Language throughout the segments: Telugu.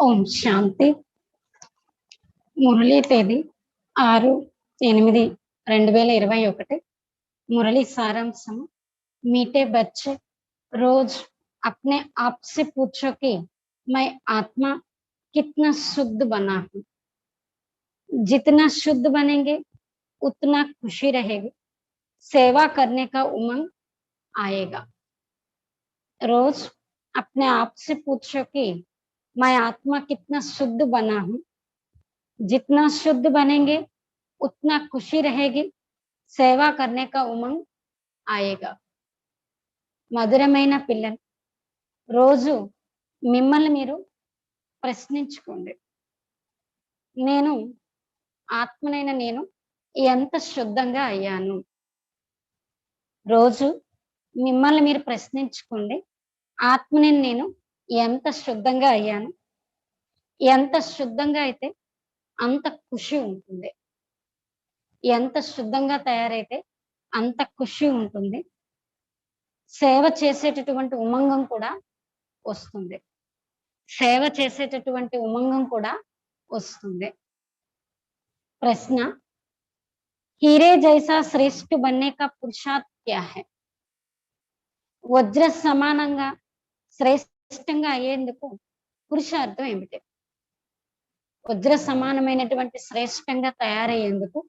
ఓం శాంతి. మురళీ తేదీ 6/8/2021. मुरली सारांशम। मीठे बच्चे, रोज अपने आप से पूछो कि मैं आत्मा कितना शुद्ध बना हूँ। जितना शुद्ध बनेंगे उतना खुशी रहेगी, सेवा करने का उमंग आएगा। रोज अपने आप से पूछो कि मैं आत्मा कितना शुद्ध बना हूँ। जितना शुद्ध बनेंगे उतना खुशी रहेगी, సేవా करने का उमंग आएगा। మధురమైన పిల్లలు, రోజు మిమ్మల్ని మీరు ప్రశ్నించుకోండి, నేను ఆత్మనైన నేను ఎంత శుద్ధంగా అయ్యాను. రోజు మిమ్మల్ని మీరు ప్రశ్నించుకోండి, ఆత్మనైన నేను ఎంత శుద్ధంగా అయ్యాను. ఎంత శుద్ధంగా అయితే అంత ఖుషి ఉంటుంది. ఎంత శుద్ధంగా తయారైతే అంత ఖుషి ఉంటుంది. సేవ చేసేటటువంటి ఉమంగం కూడా వస్తుంది. సేవ చేసేటటువంటి ఉమంగం కూడా వస్తుంది. ప్రశ్న, हीरे जैसा श्रेष्ठ बनने का पुरुषार्थ क्या है? వజ్ర సమానంగా శ్రేష్టంగా అయ్యేందుకు పురుషార్థం ఏమిటి? వజ్ర సమానమైనటువంటి శ్రేష్టంగా తయారయ్యేందుకు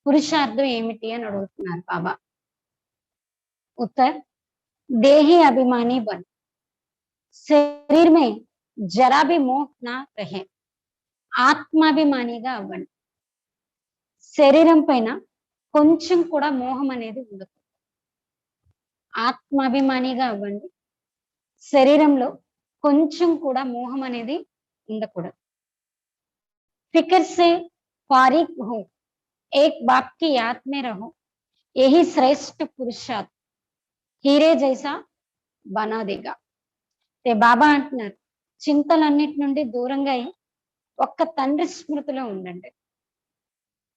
పురుషార్థం ఏమిటి అని అడుగుతున్నారు బాబా. उत्तर, देही अभिमानी बन, शरीर में जरा भी मोह ना रहे, ఆత్మాభిమానిగా అవ్వండి. శరీరం పైన కొంచెం కూడా మోహం అనేది ఉండదు. ఆత్మాభిమానిగా అవ్వండి. శరీరంలో కొంచెం కూడా మోహం అనేది ఉండకూడదు. फिक्र से फारिग हो, एक बाप की याद में रहो, यही श्रेष्ठ पुरुषार्थ హీరే జైసా బనా దేగా. బాబా అంటున్నారు, చింతలన్నిటి నుండి దూరంగా ఒక్క తండ్రి స్మృతిలో ఉండండి.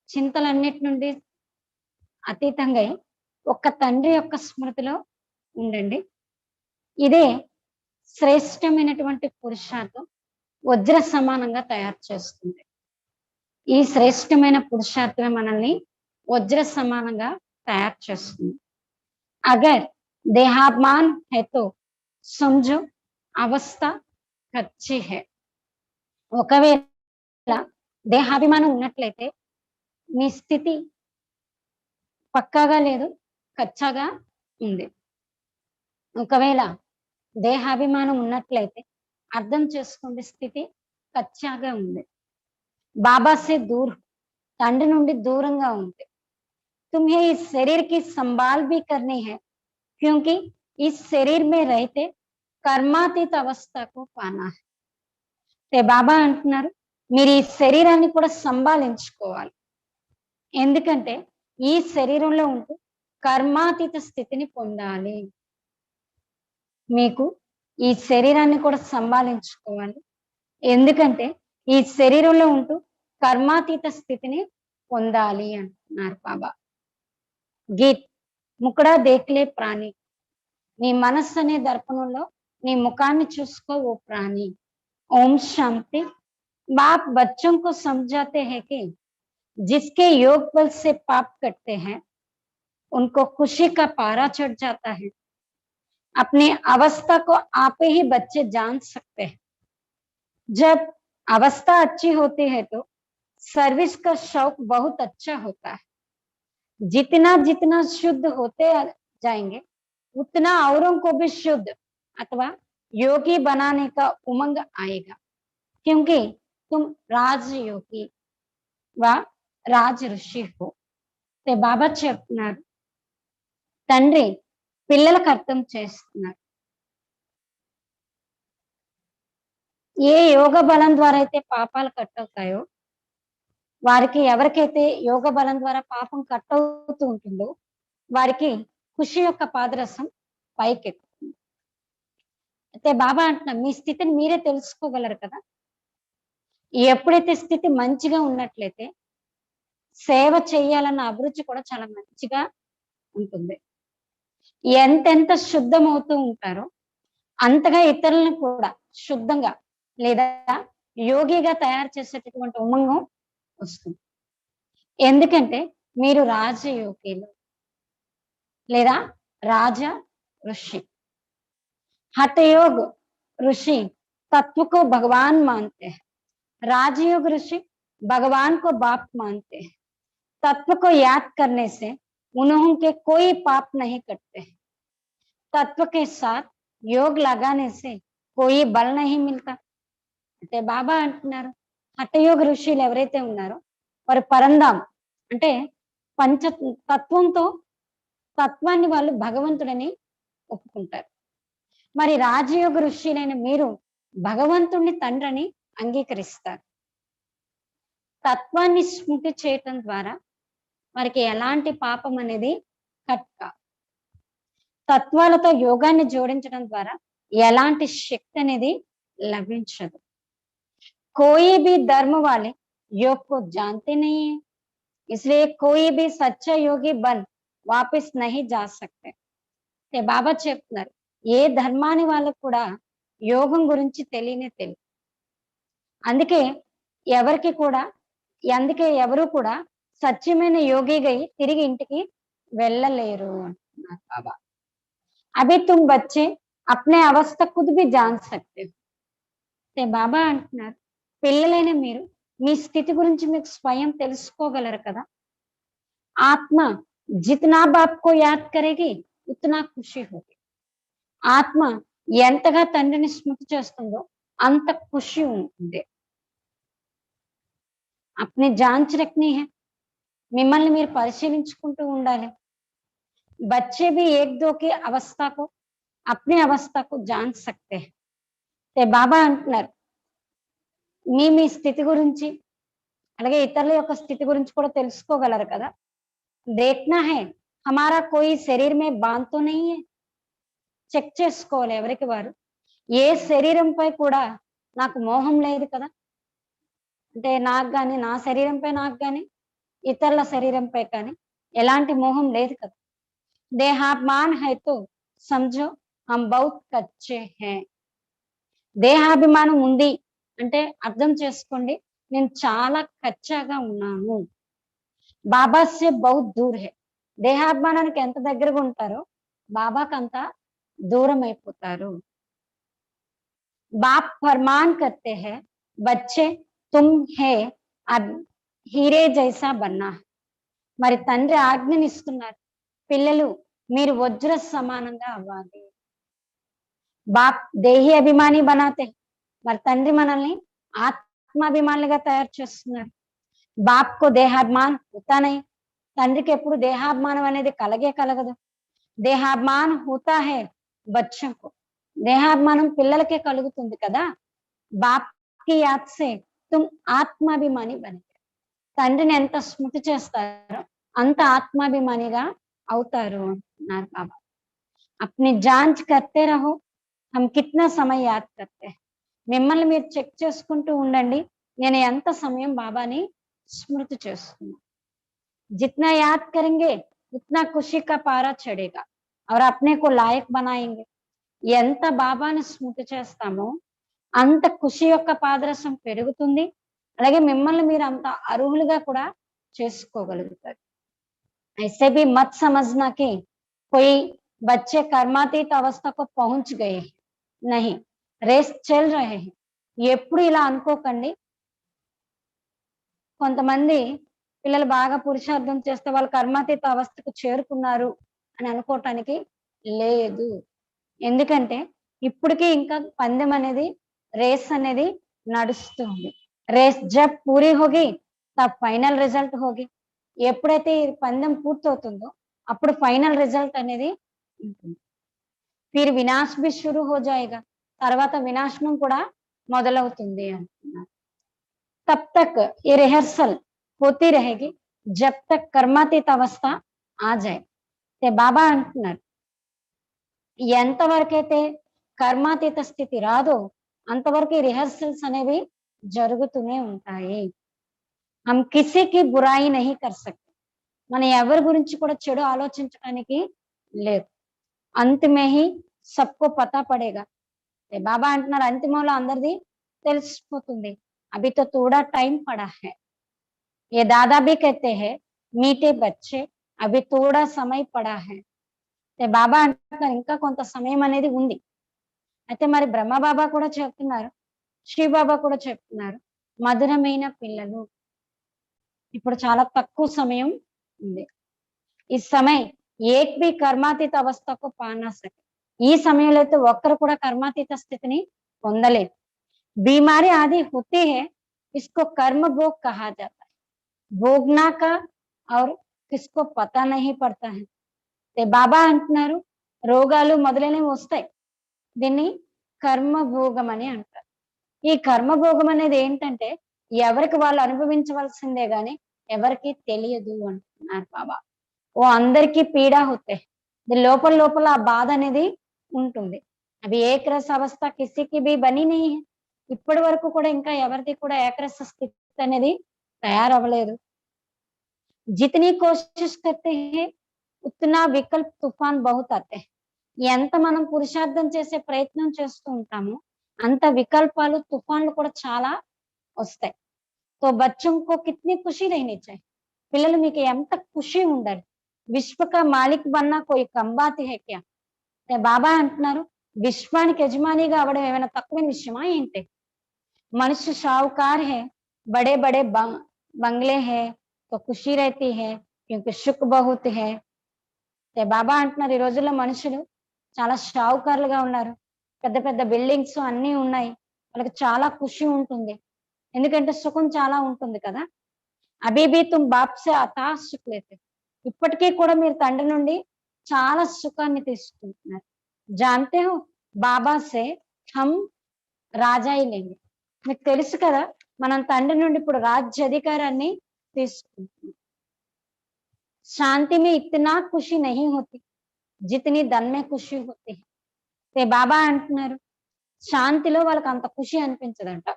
చింతలన్నిటి నుండి అతీతంగా ఒక్క తండ్రి యొక్క స్మృతిలో ఉండండి. ఇదే శ్రేష్టమైనటువంటి పురుషార్థం వజ్ర సమానంగా తయారు చేస్తుంది. ఈ శ్రేష్టమైన పురుషార్థమే మనల్ని వజ్ర సమానంగా తయారు చేస్తుంది. అగర్ देहाभिमान है तो समझो అవస్థ కచ్చి హే. ఒకవేళ దేహాభిమానం ఉన్నట్లయితే మీ స్థితి పక్కాగా లేదు, కచ్చాగా ఉంది. ఒకవేళ దేహాభిమానం ఉన్నట్లయితే అర్థం చేసుకోండి, స్థితి కచ్చాగా ఉంది. బాబా సే దూర్, తండ్రి నుండి దూరంగా ఉంది. तुम्हें इस शरीर की संभाल भी करनी है, क्योंकि इस शरीर में रहते కర్మాతీత అవస్థకు పానా. బాబా అంటున్నారు, మీరు ఈ శరీరాన్ని కూడా సంభాళించుకోవాలి. ఎందుకంటే ఈ శరీరంలో ఉంటూ కర్మాతీత స్థితిని పొందాలి. మీకు ఈ శరీరాన్ని కూడా సంభాళించుకోవాలి. ఎందుకంటే ఈ శరీరంలో ఉంటూ కర్మాతీత స్థితిని పొందాలి అంటున్నారు బాబా. గీత్ ముకడా దేఖ్లే ప్రాణి, నీ మనస్సు అనే దర్పణంలో నీ ముఖాన్ని చూసుకో ఓ ప్రాణి. ఓం శాంతి. बाप बच्चों को समझाते हैं कि जिसके योग बल से पाप कटते हैं उनको खुशी का पारा चढ़ जाता है. अपनी अवस्था को आप ही बच्चे जान सकते हैं. जब अवस्था अच्छी होती है तो सर्विस का शौक बहुत अच्छा होता है. जितना जितना शुद्ध होते जाएंगे उतना औरों को भी शुद्ध अथवा योगी बनाने का उमंग आएगा, क्योंकि तुम రాజయోగి వా రాజ ఋషి హో. బాబా చెప్తున్నారు, తండ్రి పిల్లలకు అర్థం చేస్తున్నారు, ఏ యోగ బలం ద్వారా అయితే పాపాలు కట్ అవుతాయో వారికి, ఎవరికైతే యోగ బలం ద్వారా పాపం కట్ అవుతూ ఉంటుందో వారికి ఖుషి యొక్క పాదరసం పైకెక్కుతుంది. అయితే బాబా అంటున్నా, మీ స్థితిని మీరే తెలుసుకోగలరు కదా. ఎప్పుడైతే స్థితి మంచిగా ఉన్నట్లయితే సేవ చేయాలన్న అభిరుచి కూడా చాలా మంచిగా ఉంటుంది. ఎంతెంత శుద్ధమవుతూ ఉంటారో అంతగా ఇతరులను కూడా శుద్ధంగా లేదా యోగిగా తయారు చేసేటటువంటి ఉమంగం వస్తుంది. ఎందుకంటే మీరు రాజయోగిలు లేదా రాజ ऋषि। हठयोग ऋषि तत्व को भगवान मानते हैं। राजयोग ऋषि भगवान को बाप मानते हैं। तत्व को याद करने से उन्होंने कोई पाप नहीं करते हैं। तत्व के साथ योग लगाने से कोई बल नहीं मिलता। అంటే బాబా అంటున్నారు హఠయోగ ఋషులు ఎవరైతే ఉన్నారో వారు పరంధాం అంటే పంచ తత్వంతో తత్వాన్ని వాళ్ళు భగవంతుడని ఒప్పుకుంటారు. మరి రాజయోగ ఋషులైన మీరు భగవంతుడిని తండ్రిని అంగీకరిస్తారు. తత్వాన్ని స్మృతి చేయటం ద్వారా వారికి ఎలాంటి పాపం అనేది కట్ తత్వాలతో యోగాన్ని జోడించడం ద్వారా ఎలాంటి శక్తి అనేది లభించదు. कोई भी धर्म वाले योग को जानते नहीं है, इसलिए कोई भी सच्चा योगी बन वापस नहीं जा सकते। బాబా చెప్తున్నారు ఏ ధర్మాని వాళ్ళకు కూడా యోగం గురించి తెలియనే తెలియదు. అందుకే ఎవరికి కూడా అందుకే ఎవరు కూడా సత్యమైన యోగిగా తిరిగి ఇంటికి వెళ్ళలేరు అంటున్నారు బాబా. అభి తుమ్ బచ్చే అప్నే అవస్థ ఖుద్ భీ జాన్ సక్తే హో. బాబా అంటున్నారు పిల్లలైన మీరు మీ స్థితి గురించి మీకు స్వయం తెలుసుకోగలరు కదా. ఆత్మ జితనా బాప్ కో యాద్ కరేగి ఉతనా ఖుషి హోగి. ఆత్మ ఎంతగా తండ్రిని స్మృతి చేస్తుందో అంత ఖుషి ఉంటుంది. అప్ని జాంచ్ రఖనీ హై, మిమ్మల్ని మీరు పరిశీలించుకుంటూ ఉండాలి. బచ్చే భీ ఏక్ దో కి అవస్థకు అప్ని అవస్థకు జాన్ సక్తే హై. బాబా అంటున్నారు మీ మీ స్థితి గురించి అలాగే ఇతరుల యొక్క స్థితి గురించి కూడా తెలుసుకోగలరు కదా. देखना है हमारा कोई शरीर में बांध तो नहीं है. చెక్ చేసుకోవాలి ఎవరికి వారు. ఏ శరీరంపై కూడా నాకు మోహం లేదు కదా. అంటే నాకు కానీ నా శరీరంపై నాకు కానీ ఇతరుల శరీరంపై కానీ ఎలాంటి మోహం లేదు కదా. దేహాభిమాన్ హై తో సమझो हम बहुत कच्चे हैं. దేహాభిమానం ఉంది అంటే అర్థం చేసుకోండి నేను చాలా కచ్చాగా ఉన్నాను. బాబా సే బహుత్ దూర్ హై. దేహాభిమానానికి ఎంత దగ్గరగా ఉంటారో బాబాకి అంత దూరం అయిపోతారు. బాప్ ఫర్మాన్ కర్తే హై బచ్చే తుమ్ హే అబ్ హీరే జైసా బన్నా. మరి తండ్రి ఆజ్ఞనిస్తున్నారు పిల్లలు మీరు వజ్ర సమానంగా అవ్వాలి. బాప్ దేహి అభిమాని బనాతే. మరి తండ్రి మనల్ని ఆత్మాభిమానులుగా తయారు చేస్తున్నారు. బాప్కు దేహాభిమాన్ హోతానై. తండ్రికి ఎప్పుడు దేహాభిమానం అనేది కలగదు. దేహాభిమాన్ హోతా హై బచ్చకు. దేహాభిమానం పిల్లలకే కలుగుతుంది కదా. బాప్ కి యాద్ సే తుమ్ ఆత్మాభిమాని బనే. తండ్రిని ఎంత స్మృతి చేస్తారో అంత ఆత్మాభిమానిగా అవుతారు అంటున్నారు బాబా. అప్ని జాంచ్ కర్తే రహో హమ్ కిత్నా సమయం యాద్ కర్తే. మిమ్మల్ని మీరు చెక్ చేసుకుంటూ ఉండండి నేను ఎంత సమయం బాబాని స్మృతి చేస్తున్నా. जितना याद करेंगे उतना खुशी का पारा चढ़ेगा और अपने को लायक बनाएंगे. ఎంత బాబాని స్మృతి చేస్తామో అంత ఖుషి యొక్క పాదరసం పెరుగుతుంది. అలాగే మిమ్మల్ని మీరు అంత అర్హులుగా కూడా చేసుకోగలుగుతారు. ऐसे भी मत समझना कि कोई बच्चे कर्मातीत अवस्था को पहुंच गए हैं. नहीं, रेस चल रहे हैं. ఎప్పుడు ఇలా అనుకోకండి. కొంతమంది పిల్లలు బాగా పురుషార్థం చేస్తే వాళ్ళు కర్మాతీత అవస్థకు చేరుకున్నారు అని అనుకోవటానికి లేదు. ఎందుకంటే ఇప్పటికీ ఇంకా పందెం అనేది రేస్ అనేది నడుస్తుంది. రేస్ జబ్ పూరి హోగి తబ్ ఫైనల్ రిజల్ట్ హోగి. ఎప్పుడైతే ఈ పందెం పూర్తవుతుందో అప్పుడు ఫైనల్ రిజల్ట్ అనేది ఉంటుంది. ఫిర్ వినాశ్ బి షురు హో జాయేగా. తర్వాత వినాశనం కూడా మొదలవుతుంది అంటున్నారు. तब तक ये रिहर्सल होती रहेगी जब तक कर्मातीत అవస్థ ఆ జాయే. బాబా అంటున్నారు ఎంతవరకైతే కర్మాతీత స్థితి రాదో అంతవరకు రిహర్సల్స్ అనేవి జరుగుతూనే ఉంటాయి. హమ్ కిసీకి బురాయి నహీ కర్ సక్తే. మనం ఎవరి గురించి కూడా చెడు ఆలోచించడానికి లేదు. అంతిమే హీ సబ్కో పతా పడేగా. బాబా అంటున్నారు అంతిమంలో అందరిది తెలిసిపోతుంది. अभी तो थोड़ा टाइम पड़ा है. ये दादा भी कहते हैं, मीठे बच्चे अभी थोड़ा समय पड़ा है. అంటే బాబా అంటున్నారు ఇంకా కొంత సమయం అనేది ఉంది. అయితే మరి బ్రహ్మ బాబా కూడా చెప్తున్నారు. శివ బాబా కూడా చెప్తున్నారు. మధురమైన పిల్లలు. ఇప్పుడు చాలా తక్కువ సమయం ఉంది. इस समय एक भी कर्मातीत अवस्था को पा ना सके. ఈ సమయంలో అయితే ఒక్కరు కూడా కర్మాతీత స్థితిని పొందలేదు. बीमारी आदि होती है, इसको कर्म भोग कहा जाता है. भोगना का और किसको पता नहीं पड़ता है. ते బాబా అంటున్నారు రోగాలు మొదలైనవి వస్తాయి. దీన్ని కర్మ భోగం అని అంటారు. ఈ కర్మ భోగం అనేది ఏంటంటే ఎవరికి వాళ్ళు అనుభవించవలసిందే గాని ఎవరికీ తెలియదు అంటున్నారు బాబా. ఓ అందరికీ పీడ होते हैं. లోపల లోపల ఆ బాధ అనేది ఉంటుంది. అవి ఏకరస అవస్థ కిసికి भी बनी नहीं है. ఇప్పటి వరకు కూడా ఇంకా ఎవరిది కూడా ఏకరస స్థితి అనేది తయారవ్వలేదు. जितनी कोशिश करते हैं उतना विकल्प तूफान बहुत आते हैं. ఎంత మనం పురుషార్థం చేసే ప్రయత్నం చేస్తూ ఉంటామో అంత వికల్పాలు తుఫాన్లు కూడా చాలా వస్తాయి. तो बच्चों को कितनी खुशी रहनी चाहिए. పిల్లలు మీకు ఎంత ఖుషి ఉండాలి. విశ్వ కా మాలిక్ బన్నా కోయి కమ్ బాత్ హై క్యా. బాబా అంటున్నారు విశ్వానికి యజమానిగా అవ్వడం ఏమైనా తక్కువ విషయమా ఏంటి. मनुष्य शाहूकार है, बड़े बड़े बंगले हैं तो खुशी रहती है क्योंकि सुख बहुत है. బాబా అంటున్నారు ఈ రోజుల్లో మనుషులు చాలా షావుకారులుగా ఉన్నారు. పెద్ద పెద్ద బిల్డింగ్స్ అన్నీ ఉన్నాయి. వాళ్ళకి చాలా ఖుషి ఉంటుంది. ఎందుకంటే సుఖం చాలా ఉంటుంది కదా. అభీ భీ తుమ్ బాప్ సే అతా సుఖ్ లేతే. ఇప్పటికీ కూడా మీరు తండ్రి నుండి చాలా సుఖాన్ని తీసుకుంటున్నారు. జాన్తే హో బాబా సే హమ్ రాజాయి లేంగే. మీకు తెలుసు కదా మనం తండ్రి నుండి ఇప్పుడు రాజ్యాధికారాన్ని తీసుకుంటున్నాం. శాంతి में इतना खुशी नहीं होती जितनी धन में खुशी होती है. బాబా అంటున్నారు శాంతిలో వాళ్ళకి అంత ఖుషి అనిపించదంట.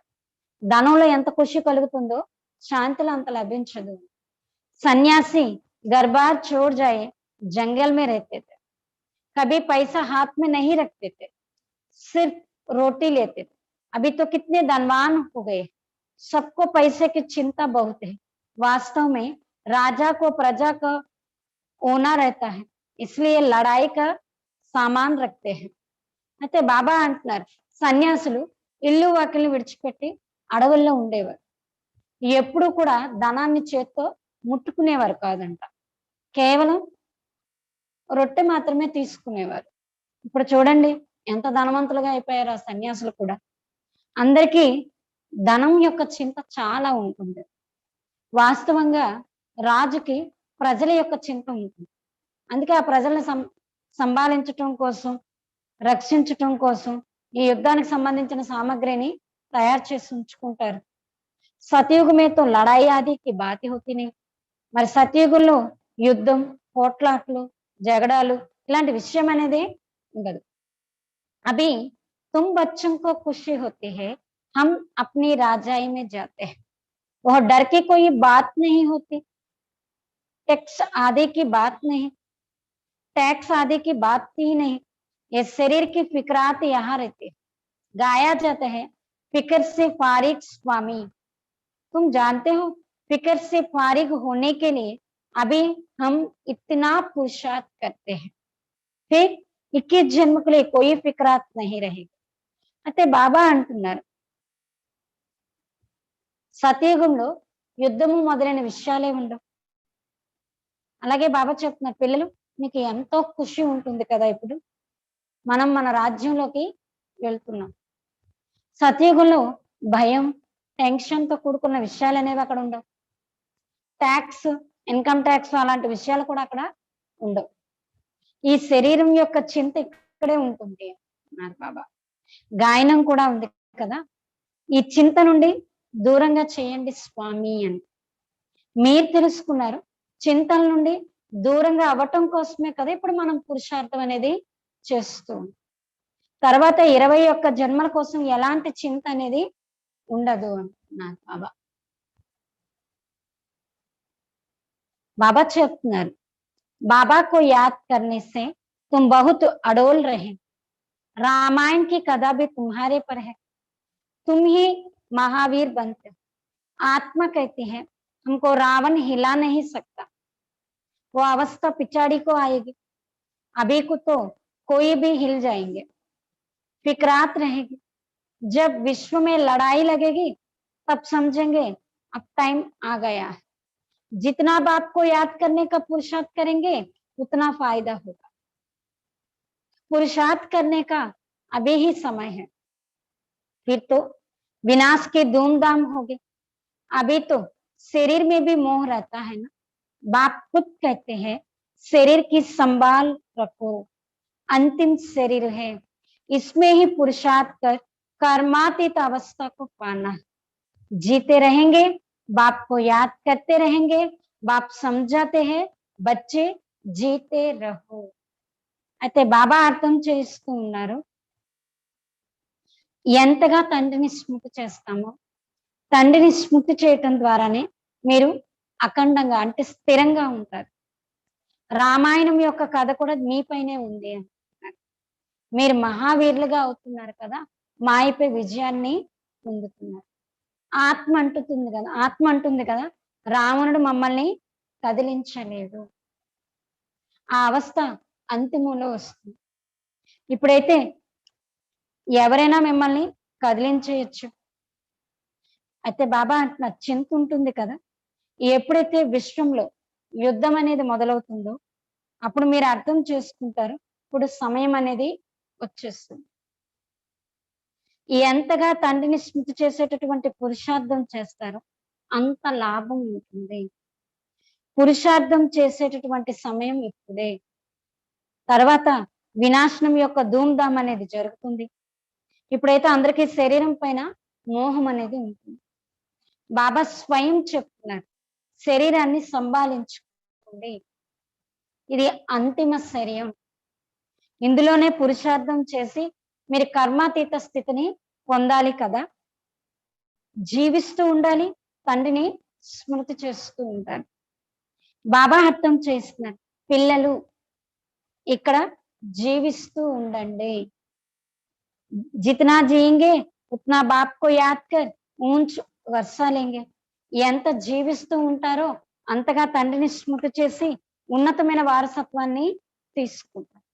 ధనంలో ఎంత ఖుషి కలుగుతుందో శాంతిలో అంత లభించదు. సన్యాసి घर बार छोड़ जाए जंगल में रहते थे, कभी पैसा हाथ में नहीं रखते थे, सिर्फ रोटी लेते थे. अभी तो कितने धनवान हो गए, सबको पैसे की चिंता बहुत है. वास्तव में राजा को प्रजा का होना रहता है, इसलिए लड़ाई का सामान रखते हैं. అయితే బాబా అంటున్నారు సన్యాసులు ఇల్లు వాకిల్ని విడిచిపెట్టి అడవుల్లో ఉండేవారు. ఎప్పుడు కూడా ధనాన్ని చేత్తో ముట్టుకునేవారు కాదంట. కేవలం రొట్టె మాత్రమే తీసుకునేవారు. ఇప్పుడు చూడండి ఎంత ధనవంతులుగా అయిపోయారు ఆ సన్యాసులు కూడా. అందరికీ ధనం యొక్క చింత చాలా ఉంటుంది. వాస్తవంగా రాజుకి ప్రజల యొక్క చింత ఉంటుంది. అందుకే ఆ ప్రజల్ని సంభాళించటం కోసం రక్షించటం కోసం ఈ యుద్ధానికి సంబంధించిన సామగ్రిని తయారు చేసి ఉంచుకుంటారు. సతయుగమేతో లడాయి ఆదికి బాతి హోతీని. మరి సతయుగంలో యుద్ధం పోట్లాట్లు జగడాలు ఇలాంటి విషయం అనేది ఉండదు. అభి तुम बच्चों को खुशी होती है हम अपनी राजाई में जाते हैं. वह डर की कोई बात नहीं होती, टैक्स आदि की बात नहीं, टैक्स आदि की बात ही नहीं. ये शरीर की फिक्रात यहाँ रहती है. गाया जाता है फिक्र से फारिग स्वामी. तुम जानते हो फिक्र से फारिग होने के लिए अभी हम इतना पुरुषार्थ करते हैं, फिर 21 जन्म के लिए कोई फिक्रात नहीं रहेगी. అయితే బాబా అంటున్నారు సతయుగంలో యుద్ధము మొదలైన విషయాలే ఉండవు. అలాగే బాబా చెప్తున్నారు పిల్లలు మీకు ఎంతో ఖుషి ఉంటుంది కదా. ఇప్పుడు మనం మన రాజ్యంలోకి వెళ్తున్నాం. సతయుగంలో భయం టెన్షన్ తో కూడుకున్న విషయాలు అనేవి అక్కడ ఉండవు. ట్యాక్స్ ఇన్కమ్ ట్యాక్స్ అలాంటి విషయాలు కూడా అక్కడ ఉండవు. ఈ శరీరం యొక్క చింత ఇక్కడే ఉంటుంది అన్నారు బాబా. గాయనం కూడా ఉంది కదా, ఈ చింత నుండి దూరంగా చేయండి స్వామి అని. మీరు తెలుసుకున్నారు చింతల నుండి దూరంగా అవ్వటం కోసమే కదా ఇప్పుడు మనం పురుషార్థం అనేది చేస్తూ తర్వాత 21 జన్మల కోసం ఎలాంటి చింత అనేది ఉండదు అంటున్నారు బాబా. बाबा చెప్తున్నారు बाबा को याद करने से तुम बहुत अडोल रहे, रामायण की कथा भी तुम्हारे पर है. तुम ही महावीर बनते हो। आत्मा कहती है हमको रावण हिला नहीं सकता, वो अवस्था पिछाड़ी को आएगी। अभी को तो कोई भी हिल जाएंगे, फिकरात रहेगी। जब विश्व में लड़ाई लगेगी तब समझेंगे अब टाइम आ गया है। जितना बाप को याद करने का पुरुषार्थ करेंगे उतना फायदा होगा। पुरुषार्थ करने का अभी ही समय है, फिर तो विनाश की धूमधाम होगी। अभी तो शरीर में भी मोह रहता है ना। बाप खुद कहते हैं शरीर की संभाल रखो, अंतिम शरीर है, इसमें ही पुरुषार्थ कर कर्मातीत अवस्था को पाना है। जीते रहेंगे, बाप को याद करते रहेंगे। बाप समझाते हैं बच्चे जीते रहो। అయితే బాబా అర్థం చేస్తూ ఉన్నారు, ఎంతగా తండ్రిని స్మృతి చేస్తామో తండ్రిని స్మృతి చేయటం ద్వారానే మీరు అఖండంగా అంటే స్థిరంగా ఉంటారు. రామాయణం యొక్క కథ కూడా మీపైనే ఉంది అంటున్నారు. మీరు మహావీరులుగా అవుతున్నారు కదా, మాయపై విజయాన్ని పొందుతున్నారు. ఆత్మ అంటుంది కదా రావణుడు మమ్మల్ని కదిలించలేడు. ఆ అవస్థ అంతిమంలో వస్తుంది. ఇప్పుడైతే ఎవరైనా మిమ్మల్ని కదిలించేయచ్చు. అయితే బాబా అంటున్నారు చింత ఉంటుంది కదా, ఎప్పుడైతే విశ్వంలో యుద్ధం అనేది మొదలవుతుందో అప్పుడు మీరు అర్థం చేసుకుంటారు ఇప్పుడు సమయం అనేది వచ్చేస్తుంది. ఎంతగా తండ్రిని స్మృతి చేసేటటువంటి పురుషార్థం చేస్తారో అంత లాభం ఉంటుంది. పురుషార్థం చేసేటటువంటి సమయం ఇప్పుడే. తర్వాత వినాశనం యొక్క ధూమ్ధాం అనేది జరుగుతుంది. ఇప్పుడైతే అందరికీ శరీరం పైన మోహం అనేది ఉంటుంది. బాబా స్వయం చెప్తున్నారు శరీరాన్ని సంభాళించుకోండి, ఇది అంతిమ శరీరం. ఇందులోనే పురుషార్థం చేసి మీరు కర్మాతీత స్థితిని పొందాలి కదా. జీవిస్తూ ఉండాలి, తండ్రిని స్మృతి చేస్తూ ఉండాలి. బాబా అర్థం చేస్తున్నారు పిల్లలు ఇక్కడ జీవిస్తూ ఉండండి. जितना जिएंगे उतना बाप को याद कर ऊंच वर्षा लेंगे. ఎంత జీవిస్తూ ఉంటారో అంతగా తండ్రిని స్మృతి చేసి ఉన్నతమైన వారసత్వాన్ని తీసుకుంటారు.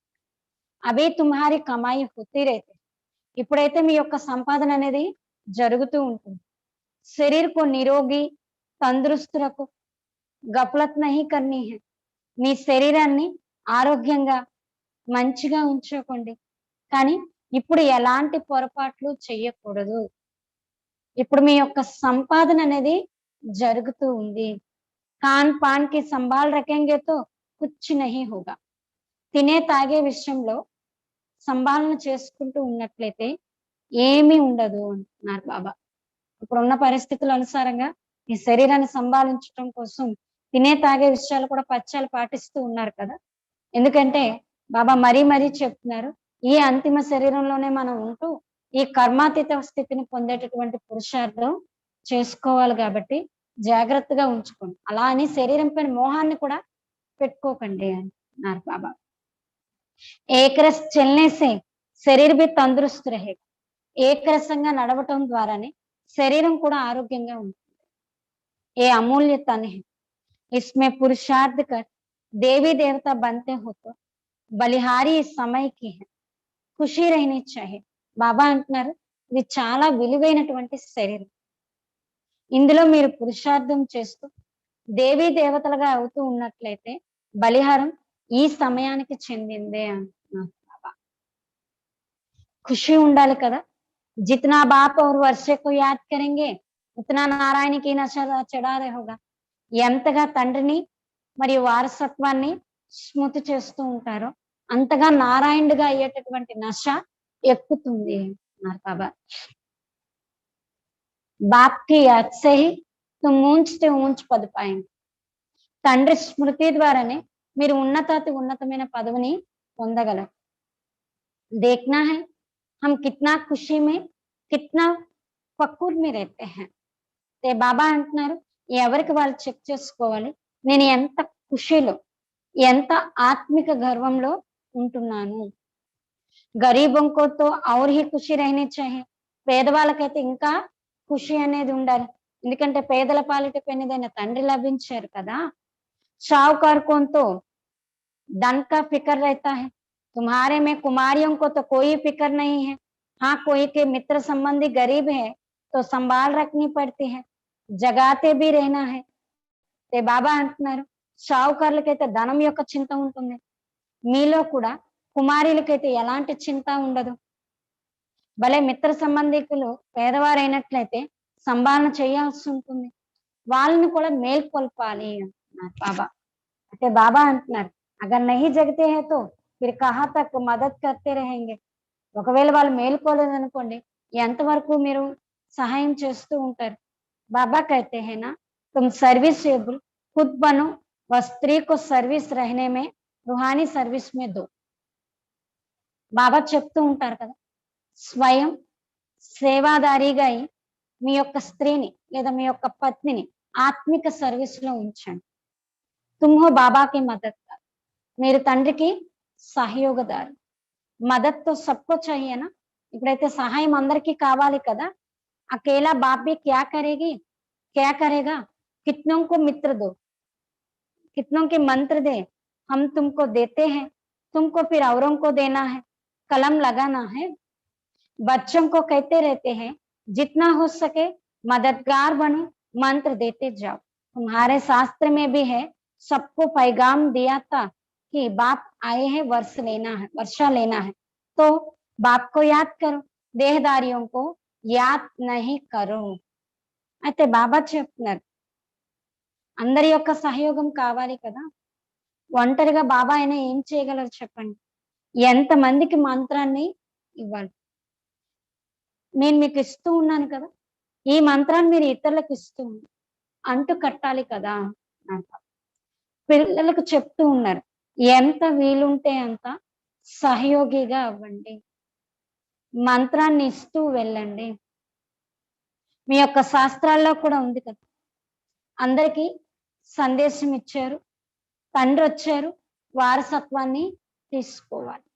అవి తుమ్హారి కమాయి హోతీ रहते. ఇప్పుడైతే మీ యొక్క సంపాదన అనేది జరుగుతూ ఉంటుంది. శరీర్ కో నిరోగి తందరుస్తు రఖో, గఫలత్ నహీ కర్నీ హై. మీ శరీరాన్ని ఆరోగ్యంగా మంచిగా ఉంచుకోండి, కానీ ఇప్పుడు ఎలాంటి పొరపాట్లు చెయ్యకూడదు. ఇప్పుడు మీ యొక్క సంపాదన అనేది జరుగుతూ ఉంది. ఖాన్ పాన్ కి సంభాల్ రఖేంగే తో కుచ్ నహీ హోగా. తినే తాగే విషయంలో సంభాలన చేసుకుంటూ ఉన్నట్లయితే ఏమీ ఉండదు అంటున్నారు బాబా. ఇప్పుడున్న పరిస్థితుల అనుసారంగా ఈ శరీరాన్ని సంభాలించడం కోసం తినే తాగే విషయాలు కూడా పథ్యాలు పాటిస్తూ ఉన్నారు కదా. ఎందుకంటే బాబా మరీ మరీ చెప్తున్నారు ఈ అంతిమ శరీరంలోనే మనం ఉంటూ ఈ కర్మాతీత స్థితిని పొందేటటువంటి పురుషార్థం చేసుకోవాలి కాబట్టి జాగ్రత్తగా ఉంచుకోండి. అలా అని శరీరం పైన మోహాన్ని కూడా పెట్టుకోకండి అంటున్నారు బాబా. ఏకరస్ చల్నేసే శరీర్ బి తందరుస్తు రహేగా. ఏకరసంగా నడవటం ద్వారానే శరీరం కూడా ఆరోగ్యంగా ఉంటుంది. ఏ అమూల్య తన్ హై, इसमें पुरुषार्थ कर देवी देवता बनते हो तो बलिहारी इस समय की है, ఖుషీ रहनी चाहिए. బాబా అంటున్నారు ఇది చాలా విలువైనటువంటి శరీరం. ఇందులో మీరు పురుషార్థం చేస్తూ దేవీ దేవతలుగా అవుతూ ఉన్నట్లయితే బలిహారం ఈ సమయానికి చెందిందే అంటున్నారు బాబా. ఖుషి ఉండాలి కదా. जितना बाप और वर्षे को याद करेंगे उतना नारायण की नशा चढ़ा रहेगा. ఎంతగా తండ్రిని మరియు వారసత్వాన్ని స్మృతి చేస్తూ ఉంటారో అంతగా నారాయణుడిగా అయ్యేటటువంటి నశ ఎక్కుతుంది అన్నారు బాబా. బాప్ కి యాద్ సే హీ తుమ్ ఊంచ్ తే ఊంచ్ పద్ పాయేంగే. తండ్రి స్మృతి ద్వారానే మీరు ఉన్నతమైన పదవిని పొందగలరు. देखना है हम कितना खुशी में कितना फक्कुर में रहते हैं. బాబా అంటున్నారు ఎవరికి వాళ్ళు చెక్ చేసుకోవాలి, నేను ఎంత ఖుషీలో ఎంత ఆత్మిక గర్వంలో ఉంటున్నాను. गरीबों को तो और ही खुशी रहनी चाहिए. పేదవాళ్ళకైతే ఇంకా ఖుషి అనేది ఉండాలి. ఎందుకంటే పేదల పాలిట పెన్నిదైన తండ్రి లభించారు కదా! షావుకార్ को तो धन का फिक्र रहता है, तुम्हारे में कुमारियों को तो कोई फिक्र नहीं है। हाँ, कोई के मित्र संबंधी गरीब है तो संभाल रखनी पड़ती है, जगाते भी रहना है. బాబా అంటున్నారు, షావుకారులకైతే ధనం యొక్క చింత ఉంటుంది. మీలో కూడా కుమారులకైతే ఎలాంటి చింత ఉండదు. భలే మిత్ర సంబంధికులు పేదవారైనట్లయితే సంభాలన చేయాల్సి ఉంటుంది. వాళ్ళని కూడా మేల్కొల్పాలి అంటున్నారు బాబా. అంటే బాబా అంటున్నారు, అగర్ నహీ జగతే హై తో ఫిర్ కహా తక్ మదద్ కర్తే రహేంగే. ఒకవేళ వాళ్ళు మేల్కోలేదనుకోండి, ఎంతవరకు మీరు సహాయం చేస్తూ ఉంటారు. బాబా कहते हैं ना, तुम सर्विसेबल खुद बनो व स्त्री को सर्विस रहने में रूहानी सर्विस में दो. బాబా చెప్తూ ఉంటారు కదా, స్వయం సేవాదారిగా అయి మీ యొక్క స్త్రీని లేదా మీ యొక్క పత్నిని ఆత్మిక సర్వీస్ లో ఉంచండి. తుమ్హో బాబాకి మదత్, మీరు తండ్రికి సహయోగదారు. మదత్తో సబ్కో చాహియేనా. ఇప్పుడైతే సహాయం అందరికీ కావాలి కదా. అకేలా బాప్ భీ క్యా కరేగి, క్యా కరేగా. कितनों को मित्र दो, कितनों के मंत्र दे, हम तुमको देते हैं, तुमको फिर औरों को देना है, कलम लगाना है. बच्चों को कहते रहते हैं, जितना हो सके मददगार बनो, मंत्र देते जाओ. तुम्हारे शास्त्र में भी है, सबको पैगाम दिया था कि बाप आए हैं वर्षा लेना है, तो बाप को याद करो, देहदारियों को याद नहीं करो. అయితే బాబా చెప్తున్నారు, అందరి యొక్క సహయోగం కావాలి కదా. ఒంటరిగా బాబా అయినా ఏం చేయగలరు చెప్పండి. ఎంతమందికి మంత్రాన్ని ఇవ్వాలి. నేను మీకు ఇస్తూ ఉన్నాను కదా, ఈ మంత్రాన్ని మీరు ఇతరులకు ఇస్తూ అంటూ కట్టాలి కదా అంటారు. పిల్లలకు చెప్తూ ఉన్నారు, ఎంత వీలుంటే అంత సహయోగిగా అవ్వండి, మంత్రాన్ని ఇస్తూ వెళ్ళండి. మీ యొక్క శాస్త్రాల్లో కూడా ఉంది కదా, అందరికీ సందేశం ఇచ్చారు, తండ్రి వచ్చారు, వారసత్వాన్ని తీసుకోవాలి.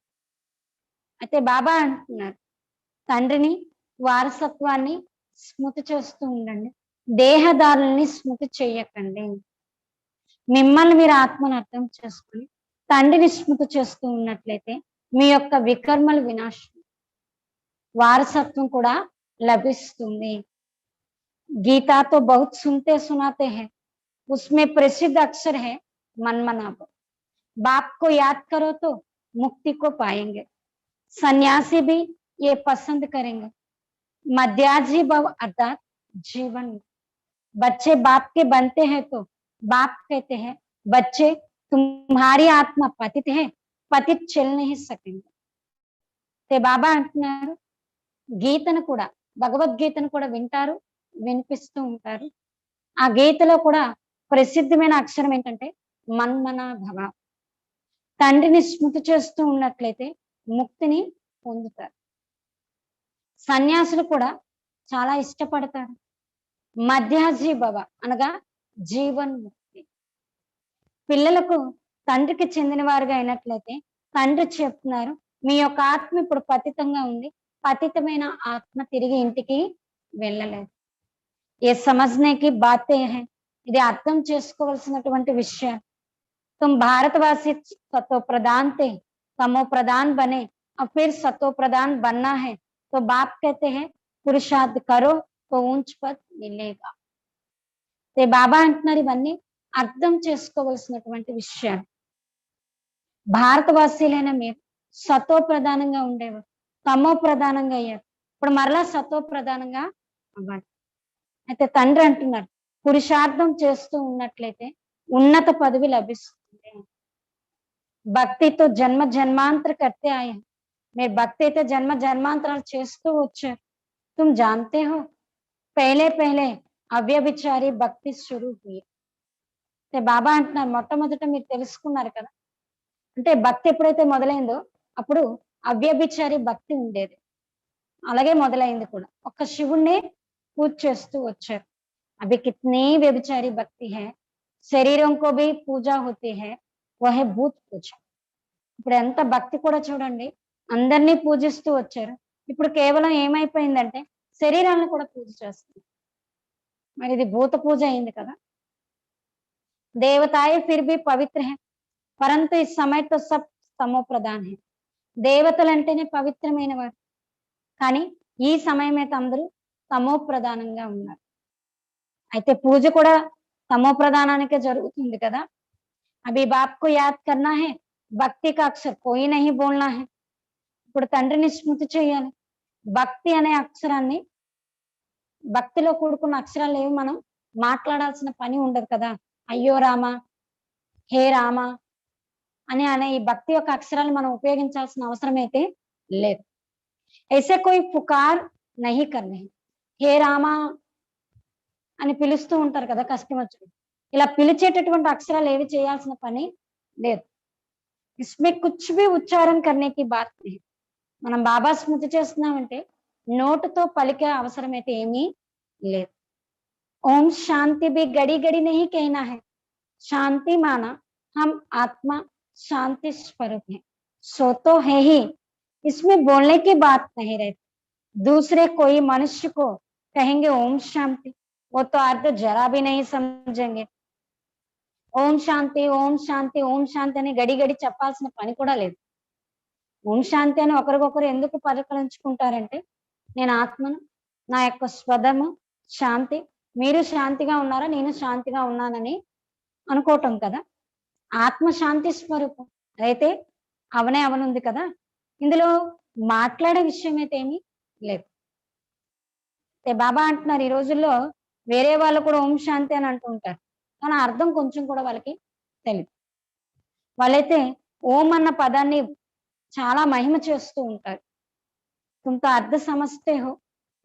అయితే బాబా అంటున్నారు, తండ్రిని వారసత్వాన్ని స్మృతి చేస్తూ ఉండండి, దేహదారుల్ని స్మృతి చేయకండి. మిమ్మల్ని మీరు ఆత్మను అర్థం చేసుకుని తండ్రిని స్మృతి చేస్తూ ఉన్నట్లయితే మీ యొక్క వికర్మలు వినాశం, వారసత్వం కూడా లభిస్తుంది. गीता तो बहुत सुनते सुनाते हैं, उसमें प्रसिद्ध अक्षर है मनमनाभ. बाप को याद करो तो मुक्ति को पाएंगे. सन्यासी भी ये पसंद करेंगे. मध्याजी भव अर्थात जीवन. बच्चे बाप के बनते हैं तो बाप कहते हैं, बच्चे तुम्हारी आत्मा पतित है, पतित चल नहीं सकेंगे. ते बाबा అంటున్నారు, గీతను కూడా భగవద్గీతను కూడా వింటారు, వినిపిస్తూ ఉంటారు. ఆ గీతలో కూడా ప్రసిద్ధమైన అక్షరం ఏంటంటే మన్మన భవ. తండ్రిని స్మృతి చేస్తూ ఉన్నట్లయితే ముక్తిని పొందుతారు. సన్యాసులు కూడా చాలా ఇష్టపడతారు. మధ్యాజీ భవ అనగా జీవన్ ముక్తి. పిల్లలకు తండ్రికి చెందిన వారుగా అయినట్లయితే తండ్రి చెప్తున్నారు, మీ యొక్క ఆత్మ ఇప్పుడు పతితంగా ఉంది, పతితమైన ఆత్మ తిరిగి ఇంటికి వెళ్ళలేదు. ये समझने की बातें हैं, ఇది అర్థం చేసుకోవాల్సినటువంటి విషయం. तुम भारतवासी सतो प्रधान थे, तमो प्रधान बने, और फिर सतो प्रधान बनना है, तो बाप कहते हैं पुरुषार्थ करो तो ऊंच पद मिलेगा. ते బాబా అంటున్నారు, ఇవన్నీ అర్థం చేసుకోవాల్సినటువంటి విషయం. భారతవాసీలైన మీరు సతో ప్రధానంగా ఉండేవారు, తమో ప్రధానంగా అయ్యారు, ఇప్పుడు మరలా సతో ప్రధానంగా అవ్వాలి. అయితే తండ్రి అంటున్నారు, పురుషార్థం చేస్తూ ఉన్నట్లయితే ఉన్నత పదవి లభిస్తుంది. భక్తితో జన్మ జన్మాంతర కర్తే ఆయా. మీరు భక్తి అయితే జన్మ జన్మాంతరాలు చేస్తూ వచ్చారు. तुम जानते हो पहले पहले అవ్యభిచారి భక్తి శురు హుయి. అంటే బాబా అంటున్నారు, మొట్టమొదట మీరు తెలుసుకున్నారు కదా, అంటే భక్తి ఎప్పుడైతే మొదలైందో అప్పుడు అవ్యభిచారి భక్తి ఉండేది, అలాగే మొదలైంది కూడా. ఒక్క శివుణ్ణి పూజ చేస్తూ వచ్చారు. अभी कितनी व्यभिचारी भक्ति है, శరీరం को भी पूजा होती है, वह है भूत पूजा. ఇప్పుడు ఎంత భక్తి కూడా చూడండి, అందరినీ పూజిస్తూ వచ్చారు. ఇప్పుడు కేవలం ఏమైపోయిందంటే శరీరాలను కూడా పూజ చేస్తుంది. మరి ఇది భూత పూజ అయింది కదా. దేవతాయే ఫిర్ భీ పవిత్ర హై, పరంతు ఈ సమయ తో సబ్ తమో ప్రధాన్ హై. దేవతలంటేనే పవిత్రమైన వారు, కానీ ఈ సమయం అయితే అందరూ తమో ప్రధానంగా ఉన్నారు. అయితే పూజ కూడా తమో ప్రధానానికే జరుగుతుంది కదా. అభి బాప్కు యాద్ కర్నా హై, భక్తి కా అక్షర్ కోయి నహీ బోల్నా హై. ఇప్పుడు తండ్రిని స్మృతి చేయాలి. భక్తి అనే అక్షరాన్ని, భక్తిలో కూడుకున్న అక్షరాలు ఏవి మనం మాట్లాడాల్సిన పని ఉండదు కదా. అయ్యో రామ, హే రామ అనే ఈ భక్తి యొక్క అక్షరాలు మనం ఉపయోగించాల్సిన అవసరం అయితే లేదు. ऐसे कोई పుకార్ నహీ కర్నే, హే రామ అని పిలుస్తూ ఉంటారు కదా కష్టం వచ్చినప్పుడు. ఇలా పిలిచేటటువంటి అక్షరాలు ఏవి చేయాల్సిన పని లేదు. ఇస్మే కుచ్ భీ ఉచ్చారణ కర్నే కి బాత్ నహీ. మనం బాబా స్మృతి చేస్తున్నామంటే నోటుతో పలికే అవసరం అయితే ఏమీ లేదు. ఓం శాంతి भी घड़ी घड़ी नहीं कहना है. शांति माना हम आत्मा शांति स्वरूप है, सो तो है ही, इसमें बोलने की बात नहीं रहती. दूसरे कोई मनुष्य को कहेंगे ओम शांति, वो तो अर्थ जरा भी नहीं समझेंगे. ఓం శాంతి, ఓం శాంతి, ఓం శాంతి అని గడి గడి చెప్పాల్సిన పని కూడా లేదు. ఓం శాంతి అని ఒకరికొకరు ఎందుకు పరికరించుకుంటారంటే, నేను ఆత్మను, నా యొక్క స్వదము శాంతి, మీరు శాంతిగా ఉన్నారా, నేను శాంతిగా ఉన్నానని అనుకోవటం కదా. ఆత్మ శాంతి స్వరూపం అయితే అవనే అవనుంది కదా. ఇందులో మాట్లాడే విషయం అయితే ఏమీ లేదు. బాబా అంటున్నారు ఈ రోజుల్లో వేరే వాళ్ళు కూడా ఓం శాంతి అని అంటూ ఉంటారు, కానీ అర్థం కొంచెం కూడా వాళ్ళకి తెలియదు. వాళ్ళైతే ఓం అన్న పదాన్ని చాలా మహిమ చేస్తూ ఉంటారు. తుమ్తో అర్థ సమస్తే హో,